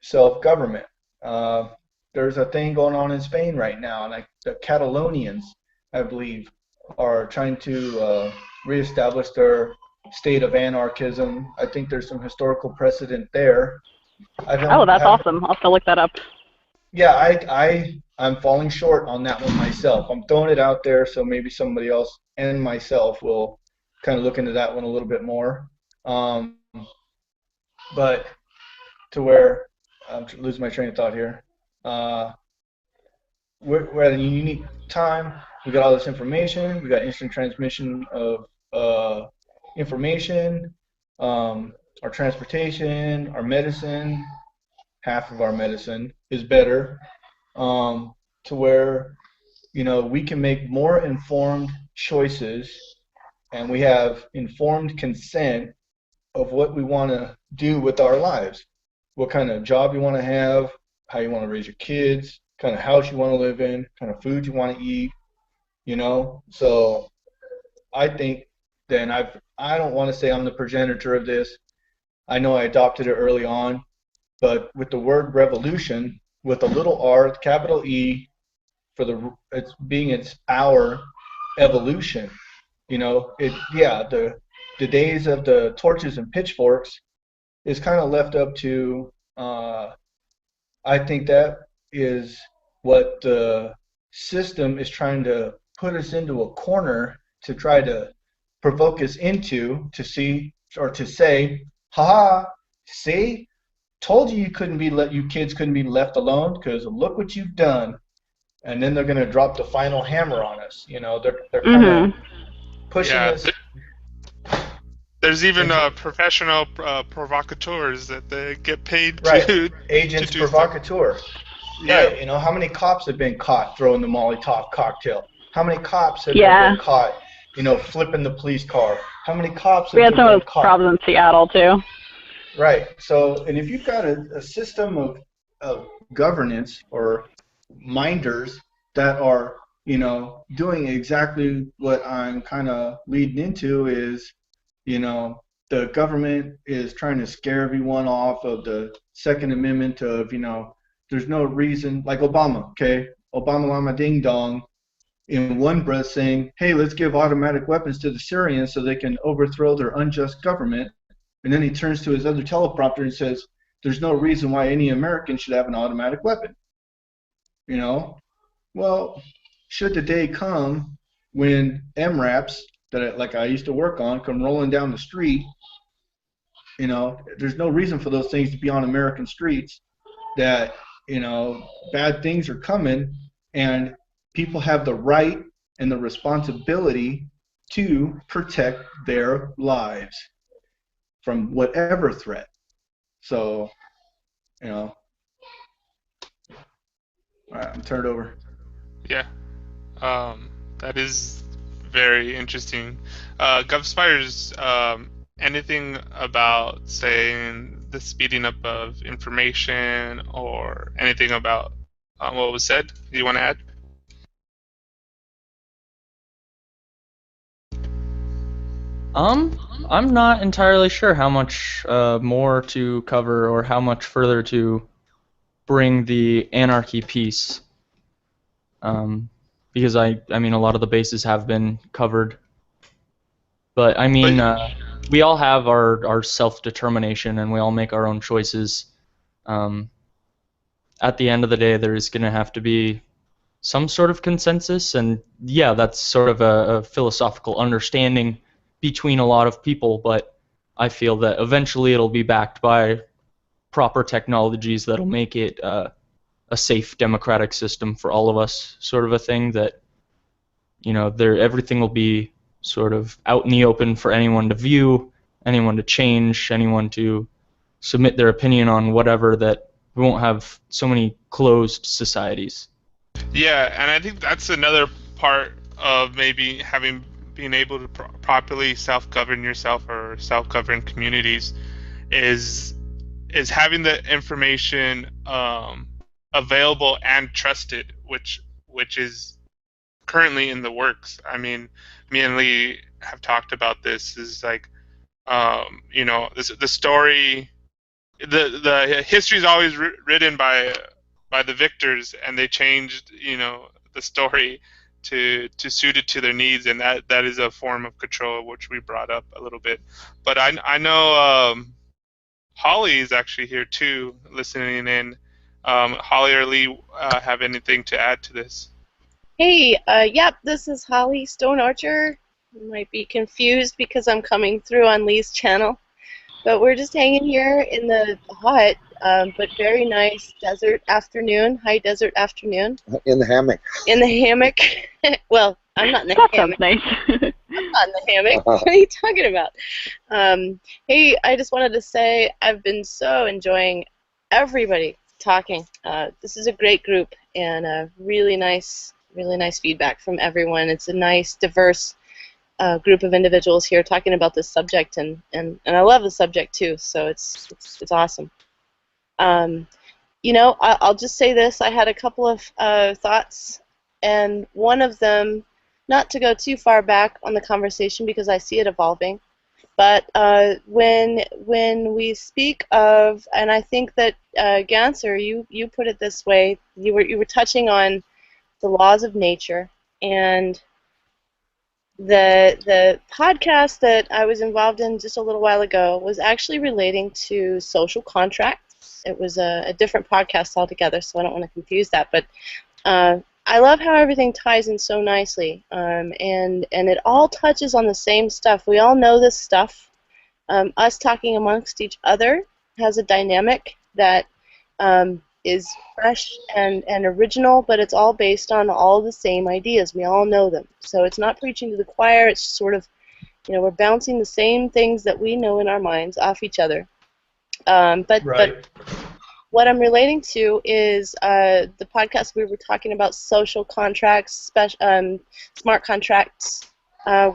D: self-government. There's a thing going on in Spain right now, and the Catalonians, I believe, are trying to reestablish their state of anarchism. I think there's some historical precedent there.
B: Oh, that's awesome. I'll have to look that up.
D: Yeah, I'm falling short on that one myself. I'm throwing it out there, so maybe somebody else and myself will kind of look into that one a little bit more. But to where I'm losing my train of thought here. We're at a unique time. We got all this information. We got instant transmission of information, our transportation, our medicine. Half of our medicine is better, to where, you know, we can make more informed choices, and we have informed consent of what we want to do with our lives, what kind of job you want to have, how you want to raise your kids, kind of house you want to live in, kind of food you want to eat, you know. So I think then I don't want to say I'm the progenitor of this. I know I adopted it early on, but with the word revolution, with a little r, capital E, for it's our evolution. You know, the days of the torches and pitchforks is kind of left up to, I think that is what the system is trying to put us into a corner to try to provoke us into, to see, or to say, haha, see, told you you kids couldn't be left alone, because look what you've done. And then they're going to drop the final hammer on us. You know, they're kind of pushing us.
A: There's even professional provocateurs that they get paid
D: right.
A: to
D: agents
A: to do
D: provocateur.
A: Yeah.
D: Right. You know, how many cops have been caught throwing the Molotov cocktail? How many cops have been caught, you know, flipping the police car? How many cops have been caught?
B: We had some of those problems in Seattle too.
D: Right. So, and if you've got a system of governance or minders that are, you know, doing exactly what I'm kind of leading into is, you know, the government is trying to scare everyone off of the Second Amendment of, you know, there's no reason, like Obama, okay? Obama Lama Ding Dong, in one breath saying, hey, let's give automatic weapons to the Syrians so they can overthrow their unjust government. And then he turns to his other teleprompter and says, there's no reason why any American should have an automatic weapon. You know? Well, should the day come when MRAPs that like I used to work on come rolling down the street, you know, there's no reason for those things to be on American streets, that, you know, bad things are coming, and people have the right and the responsibility to protect their lives from whatever threat. So, you know, all right, I'm turned over.
A: Yeah, that is very interesting. GovSpiders, anything about saying the speeding up of information or anything about what was said? Do you want to add?
E: I'm not entirely sure how much more to cover or how much further to bring the anarchy piece, because I mean a lot of the bases have been covered, but I mean we all have our self-determination and we all make our own choices. At the end of the day, there is going to have to be some sort of consensus, and yeah, that's sort of a philosophical understanding between a lot of people, but I feel that eventually it'll be backed by proper technologies that'll make it a safe democratic system for all of us, sort of a thing that, you know, everything will be sort of out in the open for anyone to view, anyone to change, anyone to submit their opinion on whatever, that we won't have so many closed societies.
A: Yeah, and I think that's another part of maybe being able to properly self-govern yourself or self-govern communities is having the information available and trusted, which is currently in the works. I mean, me and Lee have talked about this. Is like, you know, the story, the history is always written by the victors, and they changed, you know, the story to suit it to their needs, and that is a form of control, which we brought up a little bit. But I know Holly is actually here too, listening in. Holly or Lee, have anything to add to this?
F: Hey, yep, this is Holly Stone Archer. You might be confused because I'm coming through on Lee's channel, but we're just hanging here in the hot but very nice desert afternoon, high desert afternoon.
C: In the hammock.
F: In the hammock. Well, I'm not in the
B: That
F: hammock.
B: sounds nice.
F: I'm not in the hammock. What are you talking about? Hey, I just wanted to say I've been so enjoying everybody talking. This is a great group, and really nice feedback from everyone. It's a nice, diverse group of individuals here talking about this subject, and I love the subject too. So it's awesome. You know, I'll just say this. I had a couple of thoughts, and one of them, not to go too far back on the conversation because I see it evolving, but when we speak of, and I think that Ganser, you put it this way. You were touching on the laws of nature, and the podcast that I was involved in just a little while ago was actually relating to social contracts. It was a different podcast altogether, so I don't want to confuse that. But I love how everything ties in so nicely, and it all touches on the same stuff. We all know this stuff. Us talking amongst each other has a dynamic that is fresh and original, but it's all based on all the same ideas. We all know them. So it's not preaching to the choir. It's sort of, you know, we're bouncing the same things that we know in our minds off each other. But what I'm relating to is the podcast we were talking about social contracts, smart contracts,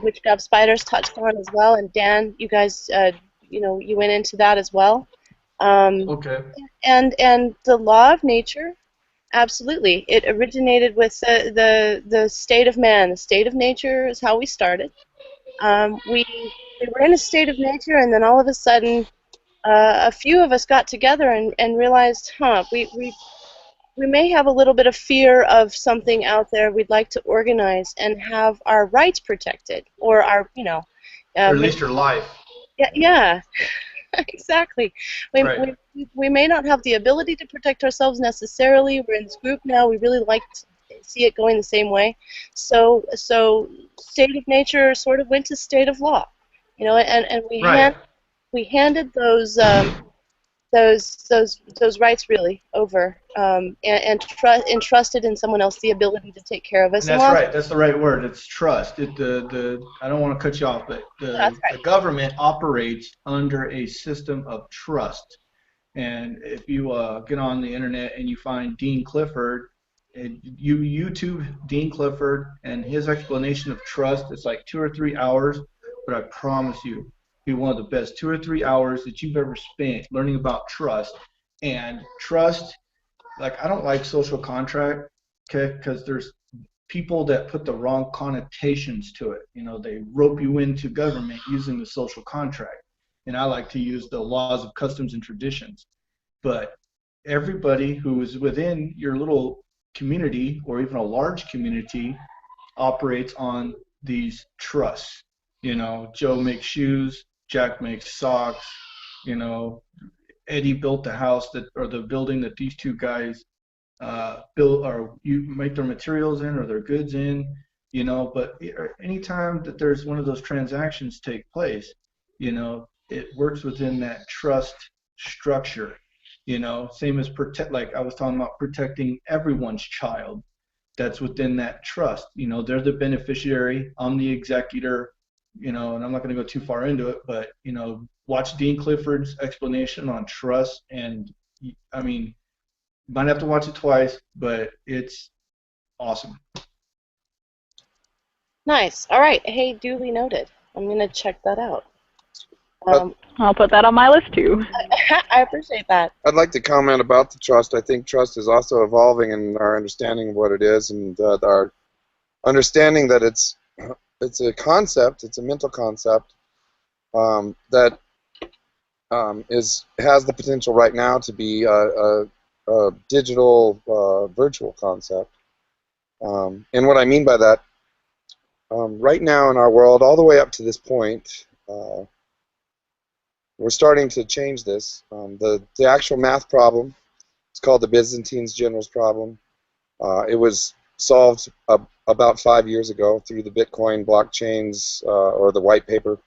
F: which GovSpiders touched on as well. And Dan, you guys, you know, you went into that as well.
D: Okay.
F: And the law of nature, absolutely. It originated with the state of man. The state of nature is how we started. We were in a state of nature, and then all of a sudden, a few of us got together and realized, we may have a little bit of fear of something out there. We'd like to organize and have our rights protected, or our, you know,
D: or at least your life.
F: Yeah. Exactly. We,
D: Right.
F: we may not have the ability to protect ourselves necessarily. We're in this group now. We really like to see it going the same way. So state of nature sort of went to state of law, and
D: Right.
F: we handed those rights really over, and entrusted in someone else the ability to take care of us
D: And
F: and
D: that's
F: lost.
D: right. That's the right word. It's trust. I don't want to cut you off, but
F: That's
D: the
F: right.
D: government operates under a system of trust. And if you get on the internet and you find Dean Clifford, and you YouTube Dean Clifford and his explanation of trust, it's like 2 or 3 hours, but I promise you, be one of the best 2 or 3 hours that you've ever spent learning about trust. And trust, like I don't like social contract, okay, because there's people that put the wrong connotations to it. They rope you into government using the social contract. And I like to use the laws of customs and traditions. But everybody who is within your little community or even a large community operates on these trusts. Joe makes shoes, Jack makes socks, you know, Eddie built the house or the building that these two guys build, or you make their materials in or their goods in, but anytime that there's one of those transactions take place, it works within that trust structure, same as like I was talking about protecting everyone's child. That's within that trust. They're the beneficiary, I'm the executor, and I'm not going to go too far into it, but, watch Dean Clifford's explanation on trust, and I mean, you might have to watch it twice, but it's awesome.
F: Nice. All right. Hey, duly noted. I'm gonna check that out.
B: I'll put that on my list too.
F: I appreciate that.
C: I'd like to comment about the trust. I think trust is also evolving in our understanding of what it is, and our understanding that it's a concept, it's a mental concept that has the potential right now to be a digital virtual concept. And what I mean by that, right now in our world, all the way up to this point, we're starting to change this. The actual math problem, it's called the Byzantines Generals problem. It was solved about 5 years ago through the Bitcoin blockchains or the white paper.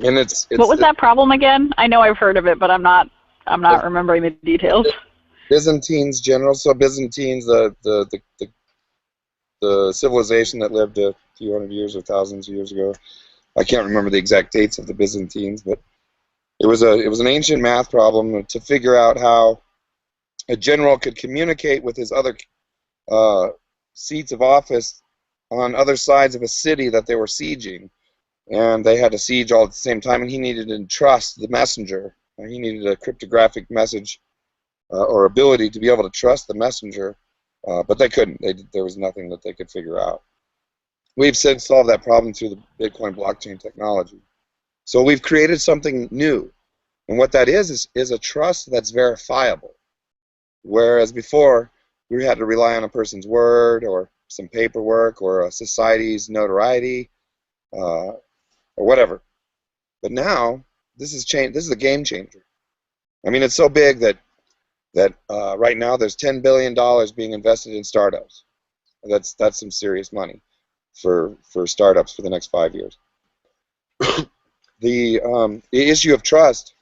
C: And it's
B: what was that problem again? I know I've heard of it, but I'm not remembering the details.
C: Byzantines Generals. So Byzantines, the civilization that lived a few hundred years or thousands of years ago. I can't remember the exact dates of the Byzantines, but it was an ancient math problem to figure out how a general could communicate with his other seats of office on other sides of a city that they were sieging, and they had to siege all at the same time, and he needed to trust the messenger. He needed a cryptographic message or ability to be able to trust the messenger, but they couldn't. There was nothing that they could figure out. We've since solved that problem through the Bitcoin blockchain technology. So we've created something new, and what that is a trust that's verifiable. Whereas before, we had to rely on a person's word or some paperwork or a society's notoriety or whatever. But now, this is a game changer. I mean, it's so big that right now there's $10 billion being invested in startups. That's some serious money for startups for the next 5 years. The issue of trust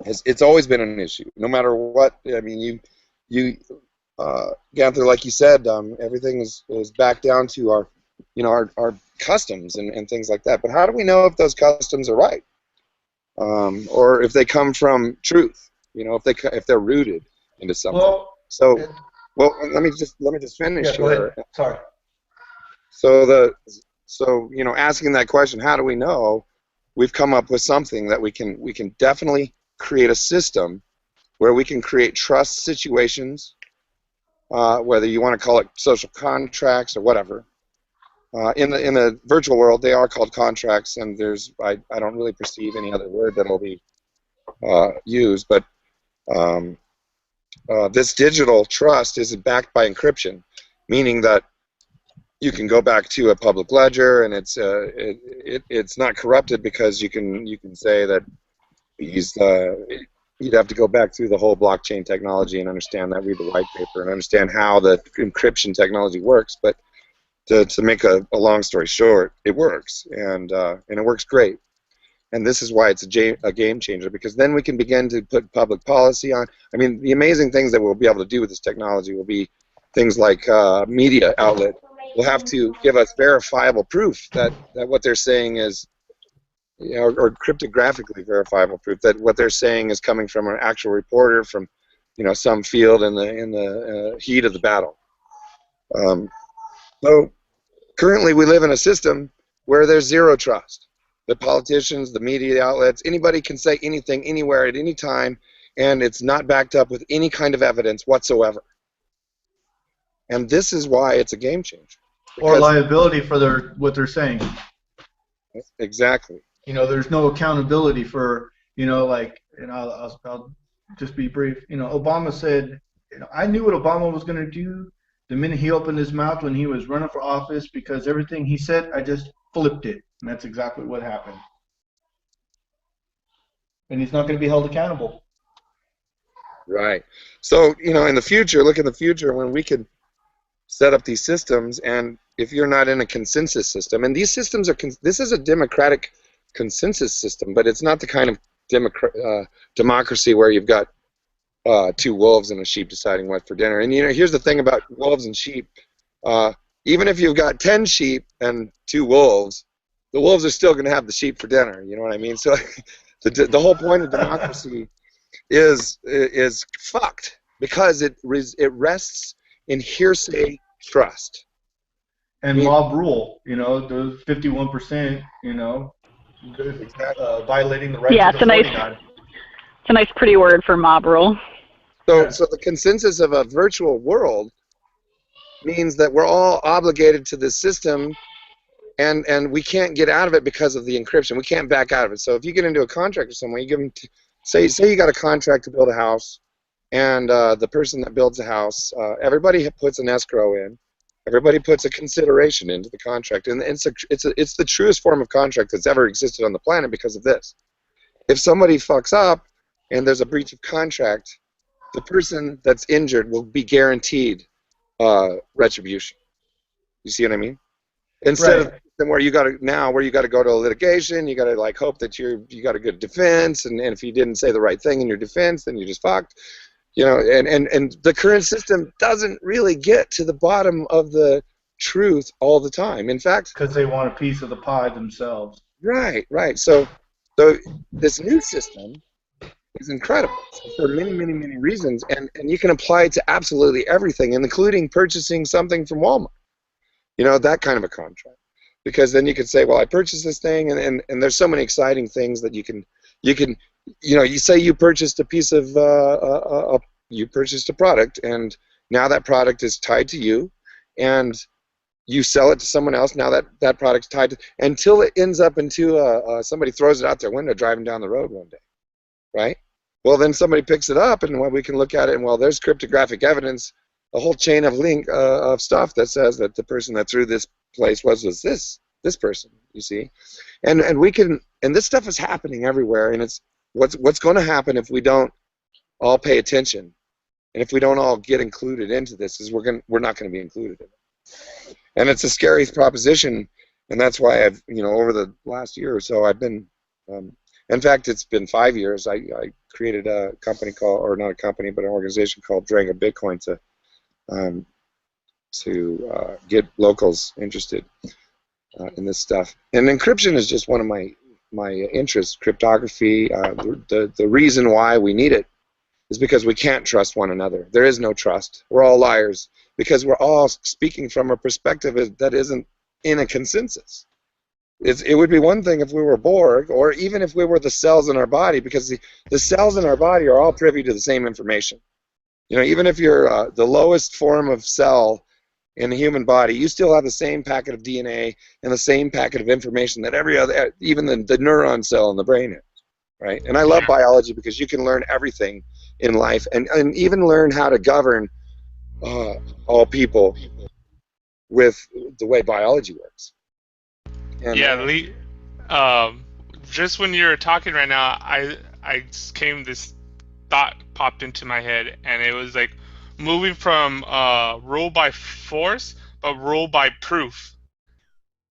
C: it's always been an issue, no matter what. I mean, Ganther, like you said, everything is back down to our customs and things like that. But how do we know if those customs are right, or if they come from truth? If they're rooted into something. Well, let me just finish
D: yeah,
C: here.
D: go ahead. Sorry.
C: So asking that question, how do we know? We've come up with something that we can definitely create a system where we can create trust situations, whether you want to call it social contracts or whatever. In the virtual world, they are called contracts, and I don't really perceive any other word that will be used, but this digital trust is backed by encryption, meaning that you can go back to a public ledger, and it's not corrupted because you can say that you'd have to go back through the whole blockchain technology and understand that, read the white paper, and understand how the encryption technology works. But to make a long story short, it works, and it works great. And this is why it's a game changer, because then we can begin to put public policy on. I mean, the amazing things that we'll be able to do with this technology will be things like media outlet will have to give us verifiable proof that what they're saying is, or cryptographically verifiable proof that what they're saying is coming from an actual reporter from, some field in the heat of the battle. So currently we live in a system where there's zero trust. The politicians, the media outlets, anybody can say anything, anywhere, at any time, and it's not backed up with any kind of evidence whatsoever. And this is why it's a game changer.
D: Or liability for what they're saying.
C: Exactly.
D: There's no accountability for, I'll just be brief. Obama said, I knew what Obama was going to do the minute he opened his mouth when he was running for office, because everything he said, I just flipped it. And that's exactly what happened. And he's not going to be held accountable.
C: Right. So, in the future, look in the future when we can set up these systems, and if you're not in a consensus system, and these systems this is a democratic consensus system, but it's not the kind of democracy where you've got two wolves and a sheep deciding what for dinner. And here's the thing about wolves and sheep. Even if you've got 10 sheep and 2 wolves, the wolves are still going to have the sheep for dinner. You know what I mean? So the whole point of democracy is fucked, because it rests in hearsay trust.
D: And mob rule, those 51%, violating the rights of the 49.
B: It's a nice pretty word for mob rule.
C: So the consensus of a virtual world means that we're all obligated to this system, and we can't get out of it because of the encryption. We can't back out of it. So if you get into a contract with someone, you give them, say you got a contract to build a house, and the person that builds the house, everybody puts an escrow in. Everybody puts a consideration into the contract, and it's the truest form of contract that's ever existed on the planet because of this. If somebody fucks up and there's a breach of contract, the person that's injured will be guaranteed retribution. You see what I mean? Instead of where you got to go to a litigation, you got to hope that you got a good defense, and if you didn't say the right thing in your defense, then you're just fucked. And the current system doesn't really get to the bottom of the truth all the time. In fact,
D: because they want a piece of the pie themselves.
C: Right. So this new system is incredible for many, many, many reasons, and you can apply it to absolutely everything, including purchasing something from Walmart. That kind of a contract. Because then you could say, well, I purchased this thing, and there's so many exciting things that you say you purchased a piece of you purchased a product, and now that product is tied to you, and you sell it to someone else. Now that product's tied to, until it ends up into somebody throws it out their window driving down the road one day, right? Well, then somebody picks it up, and we can look at it, and there's cryptographic evidence, a whole chain of of stuff that says that the person that threw this place was this person. You see, and we can, and this stuff is happening everywhere, and it's what's going to happen if we don't all pay attention, and if we don't all get included into this, is we're not going to be included in it. And it's a scary proposition, and that's why I've over the last year or so I've been, in fact it's been 5 years. I created a company called, or not a company, but an organization called Durango Bitcoin to get locals interested in this stuff. And encryption is just one of my interests. Cryptography. The reason why we need it is because we can't trust one another. There is no trust. We're all liars because we're all speaking from a perspective that isn't in a consensus. It would be one thing if we were Borg, or even if we were the cells in our body, because the cells in our body are all privy to the same information. Even if you're the lowest form of cell in the human body, you still have the same packet of DNA and the same packet of information that every other, even the neuron cell in the brain is, right? And I love biology because you can learn everything in life, and even learn how to govern all people with the way biology works. And,
A: Yeah, Lee. Just when you were talking right now, this thought popped into my head, and it was like moving from rule by force, but rule by proof.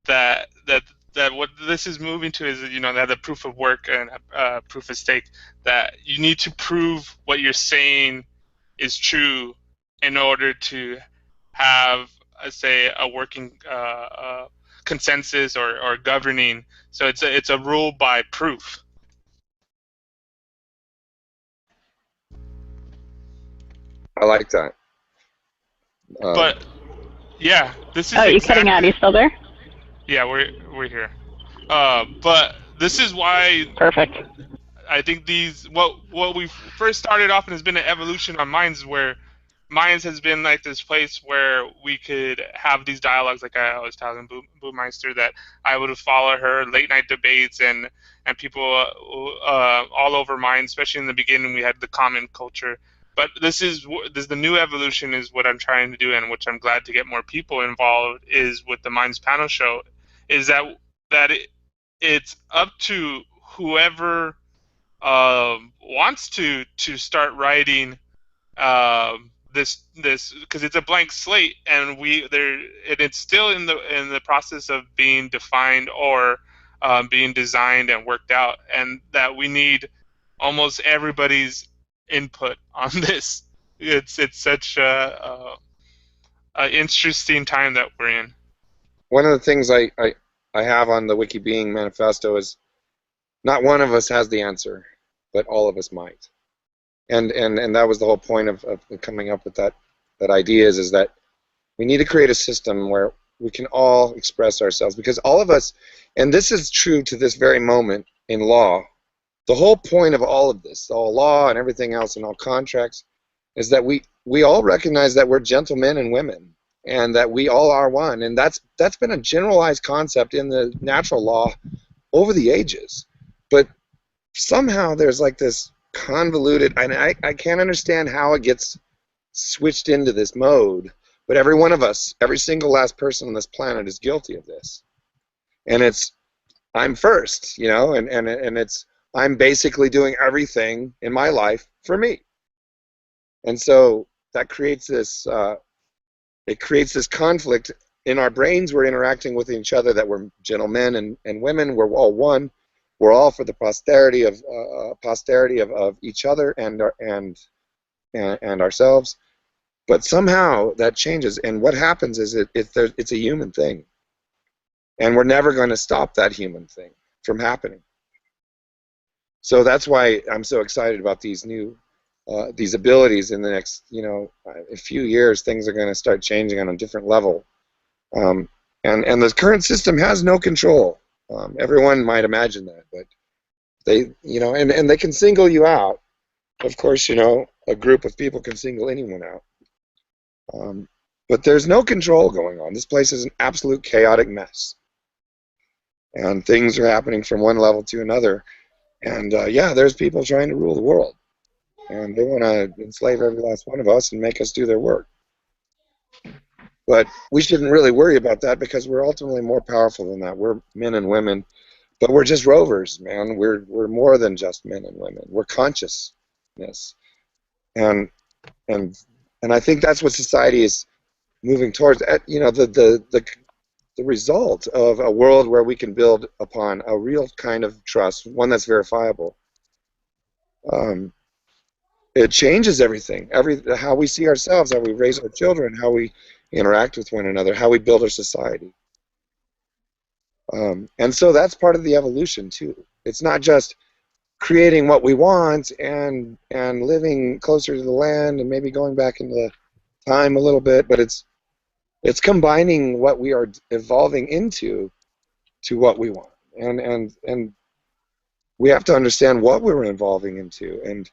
A: That that that what this is moving to is, that the proof of work and proof of stake, that you need to prove what you're saying is true in order to have, say, a working consensus or governing. So it's a rule by proof.
C: I like that.
A: But yeah, this is
B: Oh, you're cutting out. Are you still there?
A: Yeah, we're here. But this is why
B: Perfect.
A: I think what we first started off and has been an evolution on Minds, where Minds has been like this place where we could have these dialogues, like I was telling Boomeister, that I would follow her late night debates and people all over Minds, especially in the beginning we had the common culture. But this is the new evolution is what I'm trying to do, and which I'm glad to get more people involved, is with the Minds panel show, is that it's up to whoever wants to start writing this because it's a blank slate, and it's still in the process of being defined or being designed and worked out, and that we need almost everybody's input on this. It's such a interesting time that we're in.
C: One of the things I have on the Wiki Being manifesto is not one of us has the answer, but all of us might. And that was the whole point of coming up with that idea is that we need to create a system where we can all express ourselves, because all of us, and this is true to this very moment in law, the whole point of all of this, all law and everything else and all contracts, is that we all recognize that we're gentlemen and women, and that we all are one. And that's been a generalized concept in the natural law over the ages. But somehow there's like this convoluted, and I can't understand how it gets switched into this mode, but every one of us, every single last person on this planet is guilty of this. And it's, I'm first, and it's, I'm basically doing everything in my life for me. And so that creates this, it creates this conflict in our brains. We're interacting with each other that we're gentlemen and women, we're all one. We're all for the posterity of each other and ourselves, but somehow that changes. And what happens is it's a human thing, and we're never going to stop that human thing from happening. So that's why I'm so excited about these new these abilities. In the next a few years, things are going to start changing on a different level, and the current system has no control. Everyone might imagine that, but they, and they can single you out. Of course, a group of people can single anyone out. But there's no control going on. This place is an absolute chaotic mess. And things are happening from one level to another. And yeah, there's people trying to rule the world. And they want to enslave every last one of us and make us do their work. But we shouldn't really worry about that, because we're ultimately more powerful than that. We're men and women, but we're just rovers, man. We're more than just men and women. We're consciousness, and I think that's what society is moving towards. The result of a world where we can build upon a real kind of trust, one that's verifiable. It changes everything. How we see ourselves, how we raise our children, how we interact with one another, how we build our society. And so that's part of the evolution too. It's not just creating what we want and living closer to the land and maybe going back into time a little bit, but it's combining what we are evolving into to what we want. And we have to understand what we're evolving into, and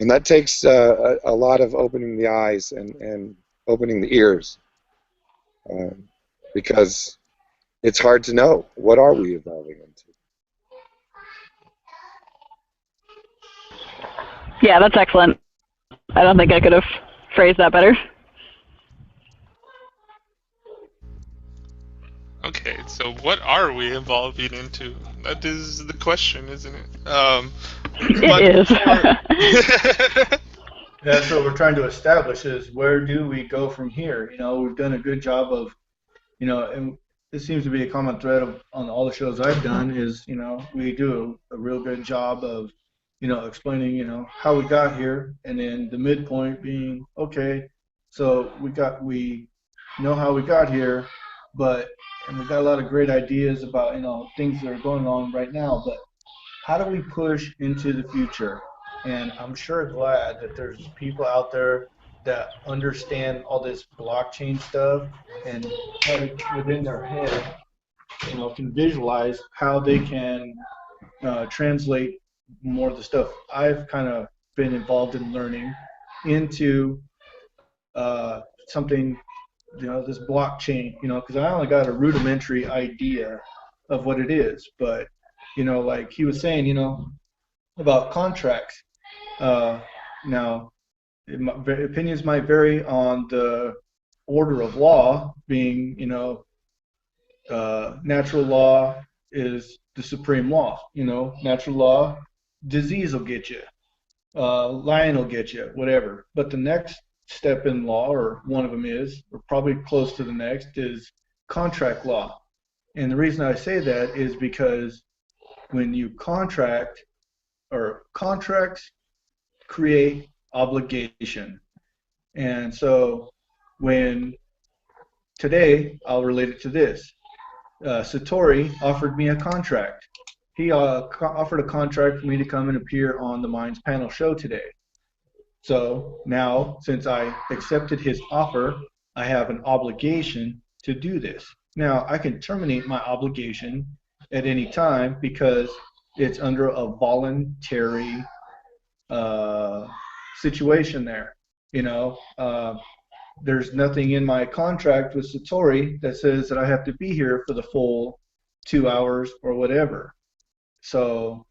C: that takes a lot of opening the eyes and opening the ears, because it's hard to know what are we evolving into.
B: Yeah, that's excellent. I don't think I could have phrased that better.
A: Okay, so what are we evolving into? That is the question, isn't it?
B: It
A: But
B: is.
A: before,
D: That's what we're trying to establish is where do we go from here? You know, we've done a good job of, and this seems to be a common thread on all the shows I've done is, we do a real good job of, explaining, how we got here, and then the midpoint being, okay, so we know how we got here, and we got a lot of great ideas about, things that are going on right now, but how do we push into the future? And I'm sure glad that there's people out there that understand all this blockchain stuff and have it within their head, can visualize how they can translate more of the stuff I've kind of been involved in learning into something, this blockchain, because I only got a rudimentary idea of what it is, but like he was saying, about contracts. Now, opinions might vary on the order of law, being, natural law is the supreme law. Natural law, disease will get you, lying will get you, whatever. But the next step in law, or one of them is, or probably close to the next, is contract law. And the reason I say that is because when you contract, or contracts create obligation. And so when today, I'll relate it to this. Satori offered me a contract. He offered a contract for me to come and appear on the Minds panel show today. So now, since I accepted his offer, I have an obligation to do this. Now, I can terminate my obligation at any time because it's under a voluntary situation there. There's nothing in my contract with Satori that says that I have to be here for the full 2 hours or whatever. So,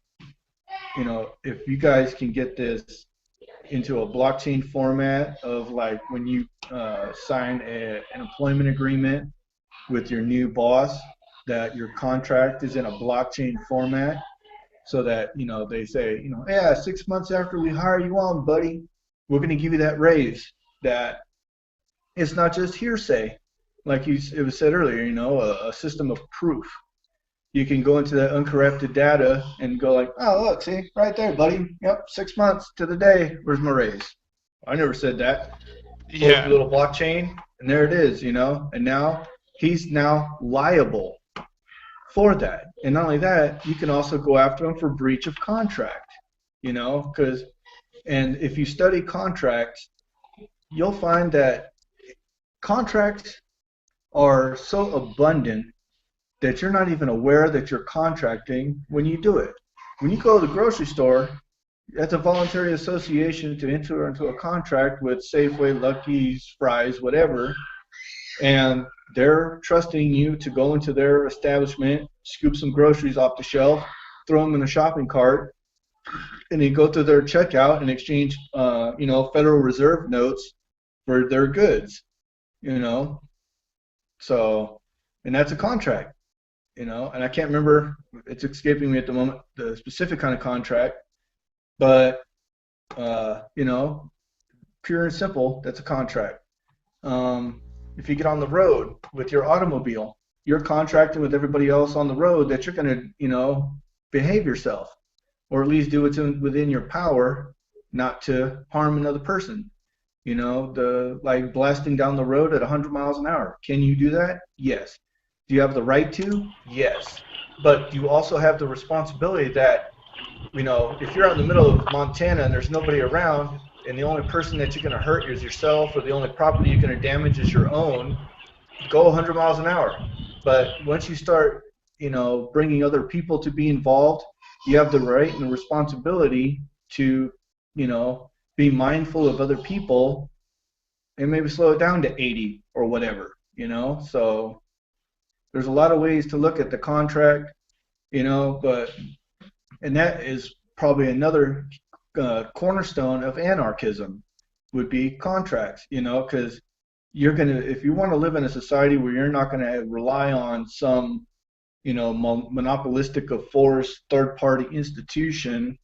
D: if you guys can get this into a blockchain format of like when you sign an employment agreement with your new boss, that your contract is in a blockchain format, so that they say, yeah, 6 months after we hire you on, buddy, we're going to give you that raise. That it's not just hearsay, like it was said earlier. A system of proof. You can go into that uncorrupted data and go like, oh, look, see, right there, buddy. Yep, 6 months to the day. Where's my raise? I never said that. Pull up
A: yeah,
D: the little blockchain, and there it is. And now he's now liable for that. And not only that, you can also go after him for breach of contract. And if you study contracts, you'll find that contracts are so abundant that you're not even aware that you're contracting when you do it. When you go to the grocery store, that's a voluntary association to enter into a contract with Safeway, Lucky's, Fry's, whatever, and they're trusting you to go into their establishment, scoop some groceries off the shelf, throw them in a shopping cart, and then go through their checkout and exchange, Federal Reserve notes for their goods, So, and that's a contract, and I can't remember, it's escaping me at the moment, the specific kind of contract, but, pure and simple, that's a contract. If you get on the road with your automobile, you're contracting with everybody else on the road that you're going to, behave yourself, or at least do what's within your power not to harm another person. Like blasting down the road at 100 miles an hour. Can you do that? Yes. Do you have the right to? Yes. But you also have the responsibility that, if you're out in the middle of Montana and there's nobody around, and the only person that you're going to hurt is yourself, or the only property you're going to damage is your own, go 100 miles an hour. But once you start, bringing other people to be involved, you have the right and the responsibility to, be mindful of other people and maybe slow it down to 80 or whatever, So there's a lot of ways to look at the contract, and that is probably another cornerstone of anarchism would be contracts, because if you want to live in a society where you're not gonna rely on some, monopolistic of force third-party institution,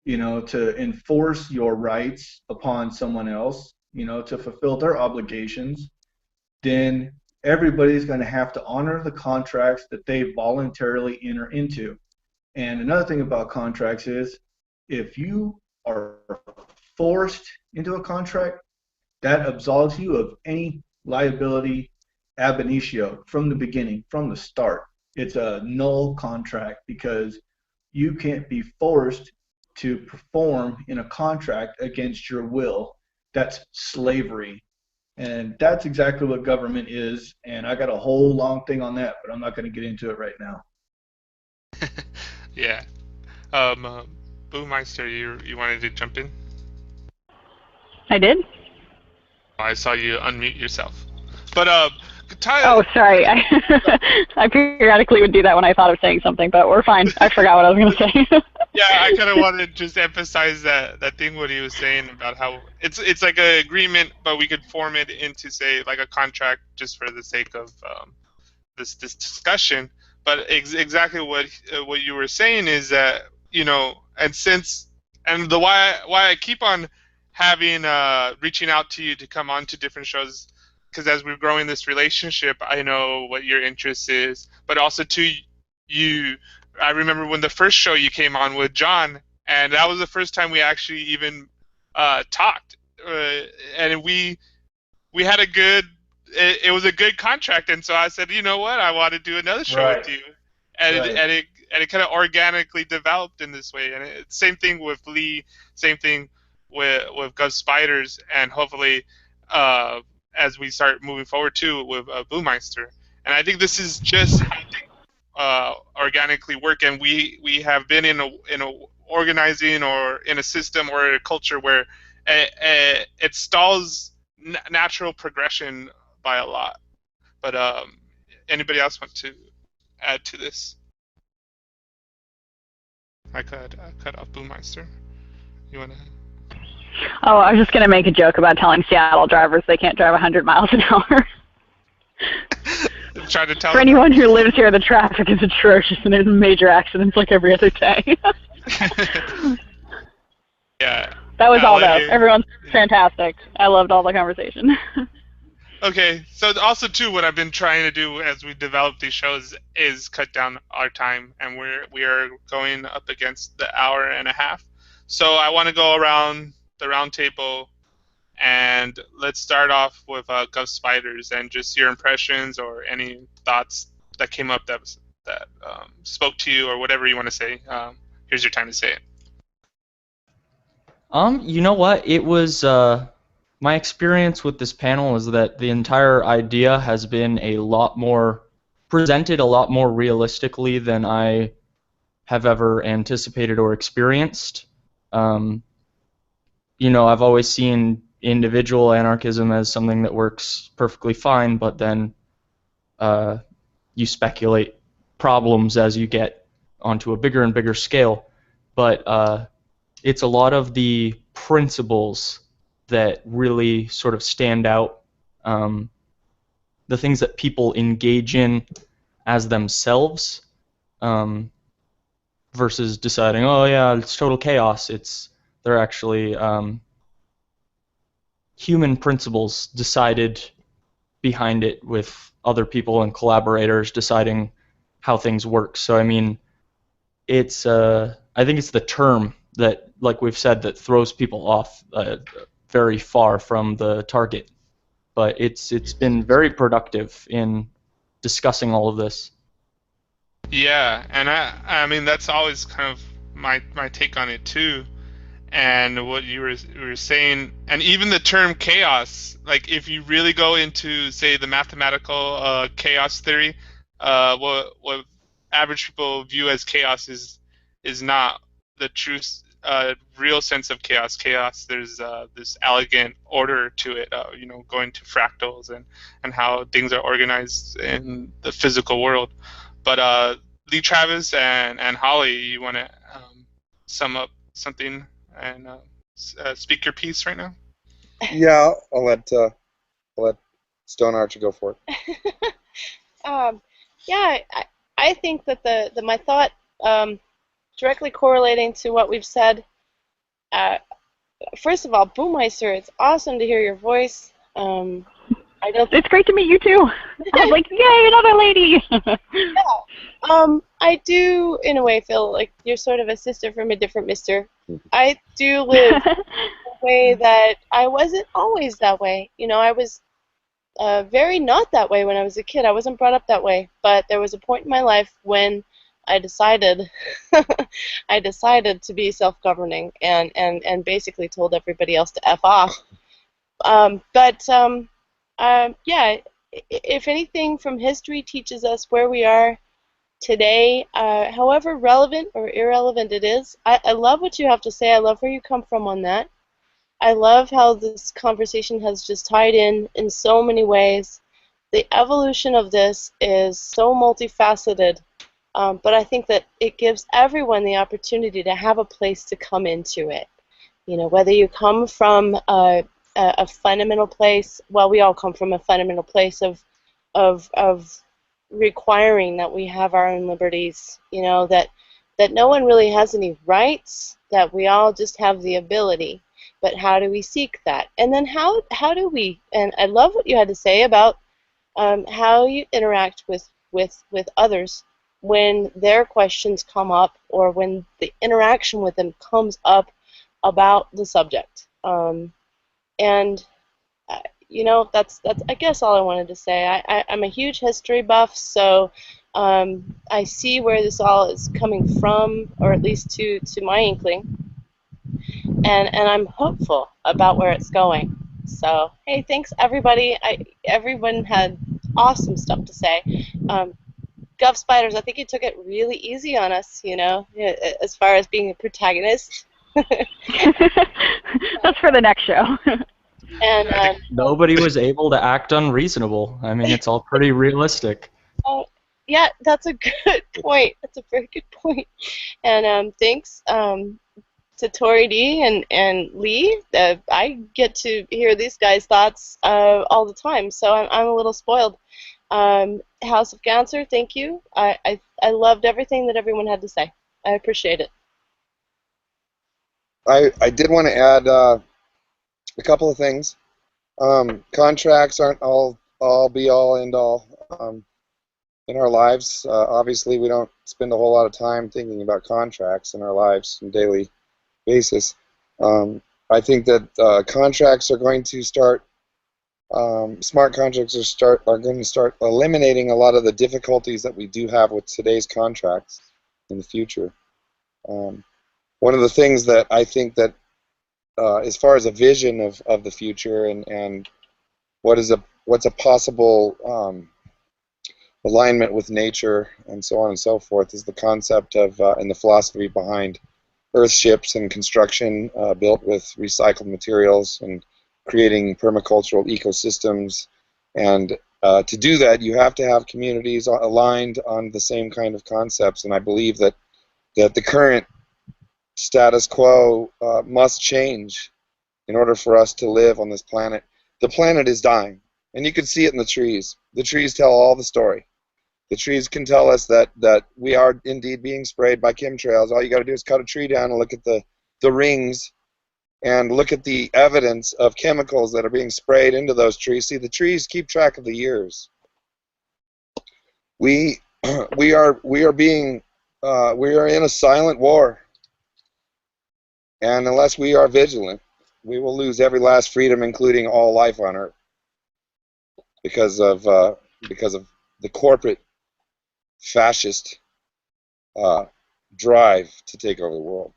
D: to enforce your rights upon someone else, to fulfill their obligations, then everybody's going to have to honor the contracts that they voluntarily enter into. And another thing about contracts is if you are forced into a contract, that absolves you of any liability ab initio from the beginning, from the start. It's a null contract because you can't be forced to perform in a contract against your will. That's slavery. And that's exactly what government is. And I got a whole long thing on that, but I'm not going to get into it right now.
A: Yeah. Boomeister, you wanted to jump in?
B: I did?
A: I saw you unmute yourself. But
B: Oh, sorry. I periodically would do that when I thought of saying something, but we're fine. I forgot what I was going to say.
A: Yeah, I kind of wanted to just emphasize that thing what he was saying about how it's like an agreement, but we could form it into, say, like a contract just for the sake of this discussion. But exactly what you were saying is that, and the why I keep on having reaching out to you to come on to different shows, because as we're growing this relationship, I know what your interest is, but also to you. I remember when the first show you came on with John, and that was the first time we actually even talked, and we had a good. It was a good contract, and so I said, you know what, I want to do another show with you, and it kind of organically developed in this way. And same thing with Lee, same thing with Gov Spiders, and hopefully as we start moving forward too with Boomeister. And I think this is just organically work, and we have been in a organizing or in a system or a culture where it stalls natural progression by a lot. But anybody else want to add to this? I cut off Boomeister. You want to?
B: Oh, I was just going to make a joke about telling Seattle drivers they can't drive 100 miles an hour.
A: Try to tell
B: For anyone who lives here, the traffic is atrocious, and there's major accidents like every other day.
A: Yeah.
B: That was all, though. Everyone's fantastic. I loved all the conversation.
A: Okay, so also too, what I've been trying to do as we develop these shows is cut down our time, and we are going up against the hour and a half. So I want to go around the round table, and let's start off with Gov Spiders and just your impressions or any thoughts that came up that spoke to you or whatever you want to say. Here's your time to say it.
E: You know what? It was my experience with this panel is that the entire idea has been presented a lot more realistically than I have ever anticipated or experienced. I've always seen individual anarchism as something that works perfectly fine, but then you speculate problems as you get onto a bigger and bigger scale. But it's a lot of the principles that really sort of stand out, the things that people engage in as themselves, versus deciding, oh yeah, it's total chaos. They're actually human principles decided behind it with other people and collaborators deciding how things work. So I mean, I think it's the term that, like we've said, that throws people off very far from the target. But it's been very productive in discussing all of this.
A: Yeah, and I mean that's always kind of my take on it too. And what you were saying, and even the term chaos, like if you really go into, say, the mathematical chaos theory, what average people view as chaos is not the true real sense of chaos. Chaos, there's this elegant order to it, going to fractals and how things are organized in the physical world. But Lee Travis and Holly, you want to sum up something and speak your piece right now?
C: Yeah, I'll let Stone Archer, go for it.
F: Yeah, I think that my thought directly correlating to what we've said. First of all, Boomeister, it's awesome to hear your voice. I don't.
B: It's great to meet you too. I was like, yay, another lady.
F: Yeah. I do, in a way, feel like you're sort of a sister from a different mister. I do live in a way that I wasn't always that way. You know, I was very not that way when I was a kid. I wasn't brought up that way. But there was a point in my life when I decided I decided to be self-governing and basically told everybody else to F off. Yeah, if anything from history teaches us where we are today, however relevant or irrelevant it is, I love what you have to say. I love where you come from on that. I love how this conversation has just tied in so many ways. The evolution of this is so multifaceted, but I think that it gives everyone the opportunity to have a place to come into it. You know, whether you come from a fundamental place, well, we all come from a fundamental place of requiring that we have our own liberties, you know, that no one really has any rights, that we all just have the ability. But how do we seek that? And then how do we, and I love what you had to say about how you interact with others when their questions come up or when the interaction with them comes up about the subject. And you know, that's I guess all I wanted to say. I'm a huge history buff, so I see where this all is coming from, or at least to my inkling, and I'm hopeful about where it's going. So hey, thanks everybody. Everyone had awesome stuff to say. Gov Spiders, I think you took it really easy on us, you know, as far as being a protagonist.
B: That's for the next show.
F: And
E: Nobody was able to act unreasonable. I mean, it's all pretty realistic.
F: yeah, that's a good point. That's a very good point. And thanks to Tori D and Lee. I get to hear these guys' thoughts all the time, so I'm a little spoiled. House of Cancer, thank you. I loved everything that everyone had to say. I appreciate it.
C: I did want to add a couple of things. Contracts aren't all be all end all in our lives. Obviously, we don't spend a whole lot of time thinking about contracts in our lives on a daily basis. I think that contracts are going to start. Smart contracts are going to start eliminating a lot of the difficulties that we do have with today's contracts in the future. One of the things that I think that as far as a vision of the future and what's a possible alignment with nature and so on and so forth is the concept of and the philosophy behind earthships and construction built with recycled materials and creating permacultural ecosystems. And to do that, you have to have communities aligned on the same kind of concepts. And I believe that the current status quo must change in order for us to live on this planet. The planet is dying, and you can see it in the trees. The trees tell all the story. The trees can tell us that we are indeed being sprayed by chemtrails. All you got to do is cut a tree down and look at the rings and look at the evidence of chemicals that are being sprayed into those trees. See, the trees keep track of the years. We are in a silent war. And unless we are vigilant, we will lose every last freedom, including all life on Earth, because of the corporate fascist drive to take over the world.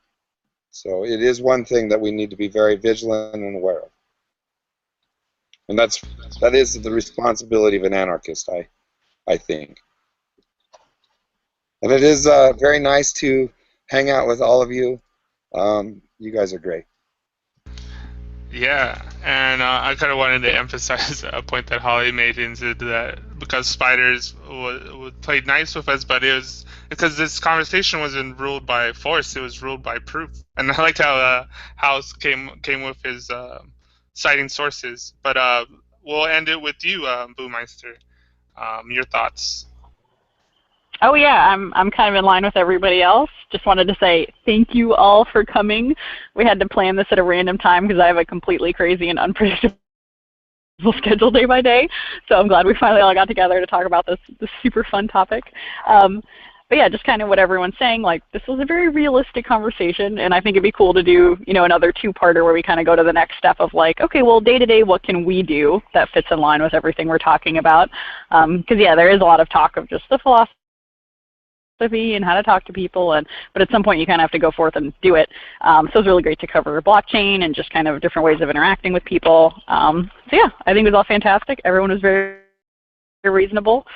C: So it is one thing that we need to be very vigilant and aware of, and that is the responsibility of an anarchist, I think. And it is very nice to hang out with all of you. You guys are great.
A: Yeah, and I kind of wanted to emphasize a point that Holly made into that because Spiders played nice with us, but it was because this conversation wasn't ruled by force; it was ruled by proof. And I liked how House came with his citing sources. But we'll end it with you, Boomeister. Your thoughts.
B: Oh yeah, I'm kind of in line with everybody else. Just wanted to say thank you all for coming. We had to plan this at a random time because I have a completely crazy and unpredictable schedule day by day. So I'm glad we finally all got together to talk about this super fun topic. But yeah, just kind of what everyone's saying, like this was a very realistic conversation, and I think it'd be cool to do, another two-parter where we kind of go to the next step of like, okay, well, day to day, what can we do that fits in line with everything we're talking about? Because yeah, there is a lot of talk of just the philosophy and how to talk to people, but at some point you kind of have to go forth and do it. So it was really great to cover blockchain and just kind of different ways of interacting with people. So yeah, I think it was all fantastic. Everyone was very, very reasonable.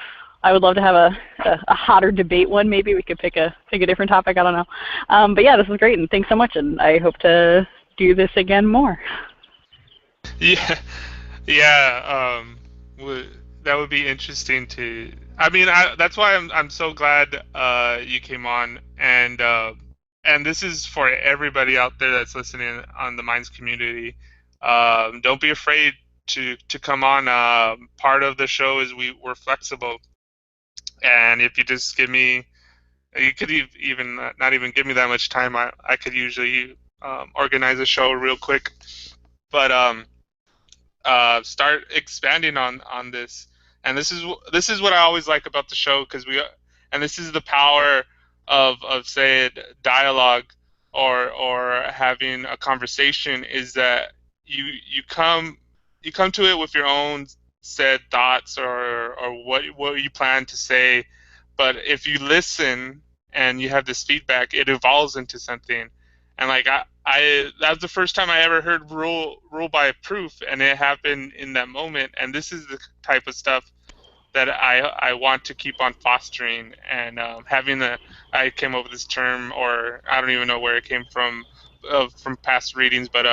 B: I would love to have a hotter debate one. Maybe we could pick a different topic. I don't know. But yeah, this was great, and thanks so much. And I hope to do this again more.
A: Yeah, yeah. That would be interesting to. I mean, that's why I'm so glad you came on, and this is for everybody out there that's listening on the Minds community. Don't be afraid to come on. Part of the show is we're flexible. And if you just give me, you could even not even give me that much time. I could usually organize a show real quick, but start expanding on this. And this is what I always like about the show, because and this is the power of say dialogue or having a conversation, is that you come to it with your own said thoughts or what you plan to say, but if you listen and you have this feedback, it evolves into something. And like that was the first time I ever heard rule by proof, and it happened in that moment. And this is the type of stuff that I want to keep on fostering, and I came up with this term, or I don't even know where it came from past readings, but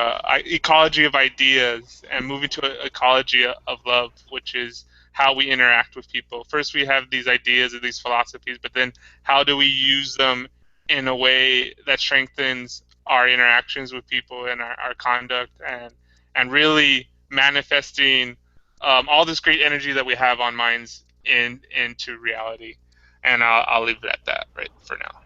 A: ecology of ideas, and moving to an ecology of love, which is how we interact with people. First, we have these ideas and these philosophies, but then how do we use them in a way that strengthens our interactions with people and our conduct, and really manifesting all this great energy that we have on Minds into reality. And I'll leave it at that right for now.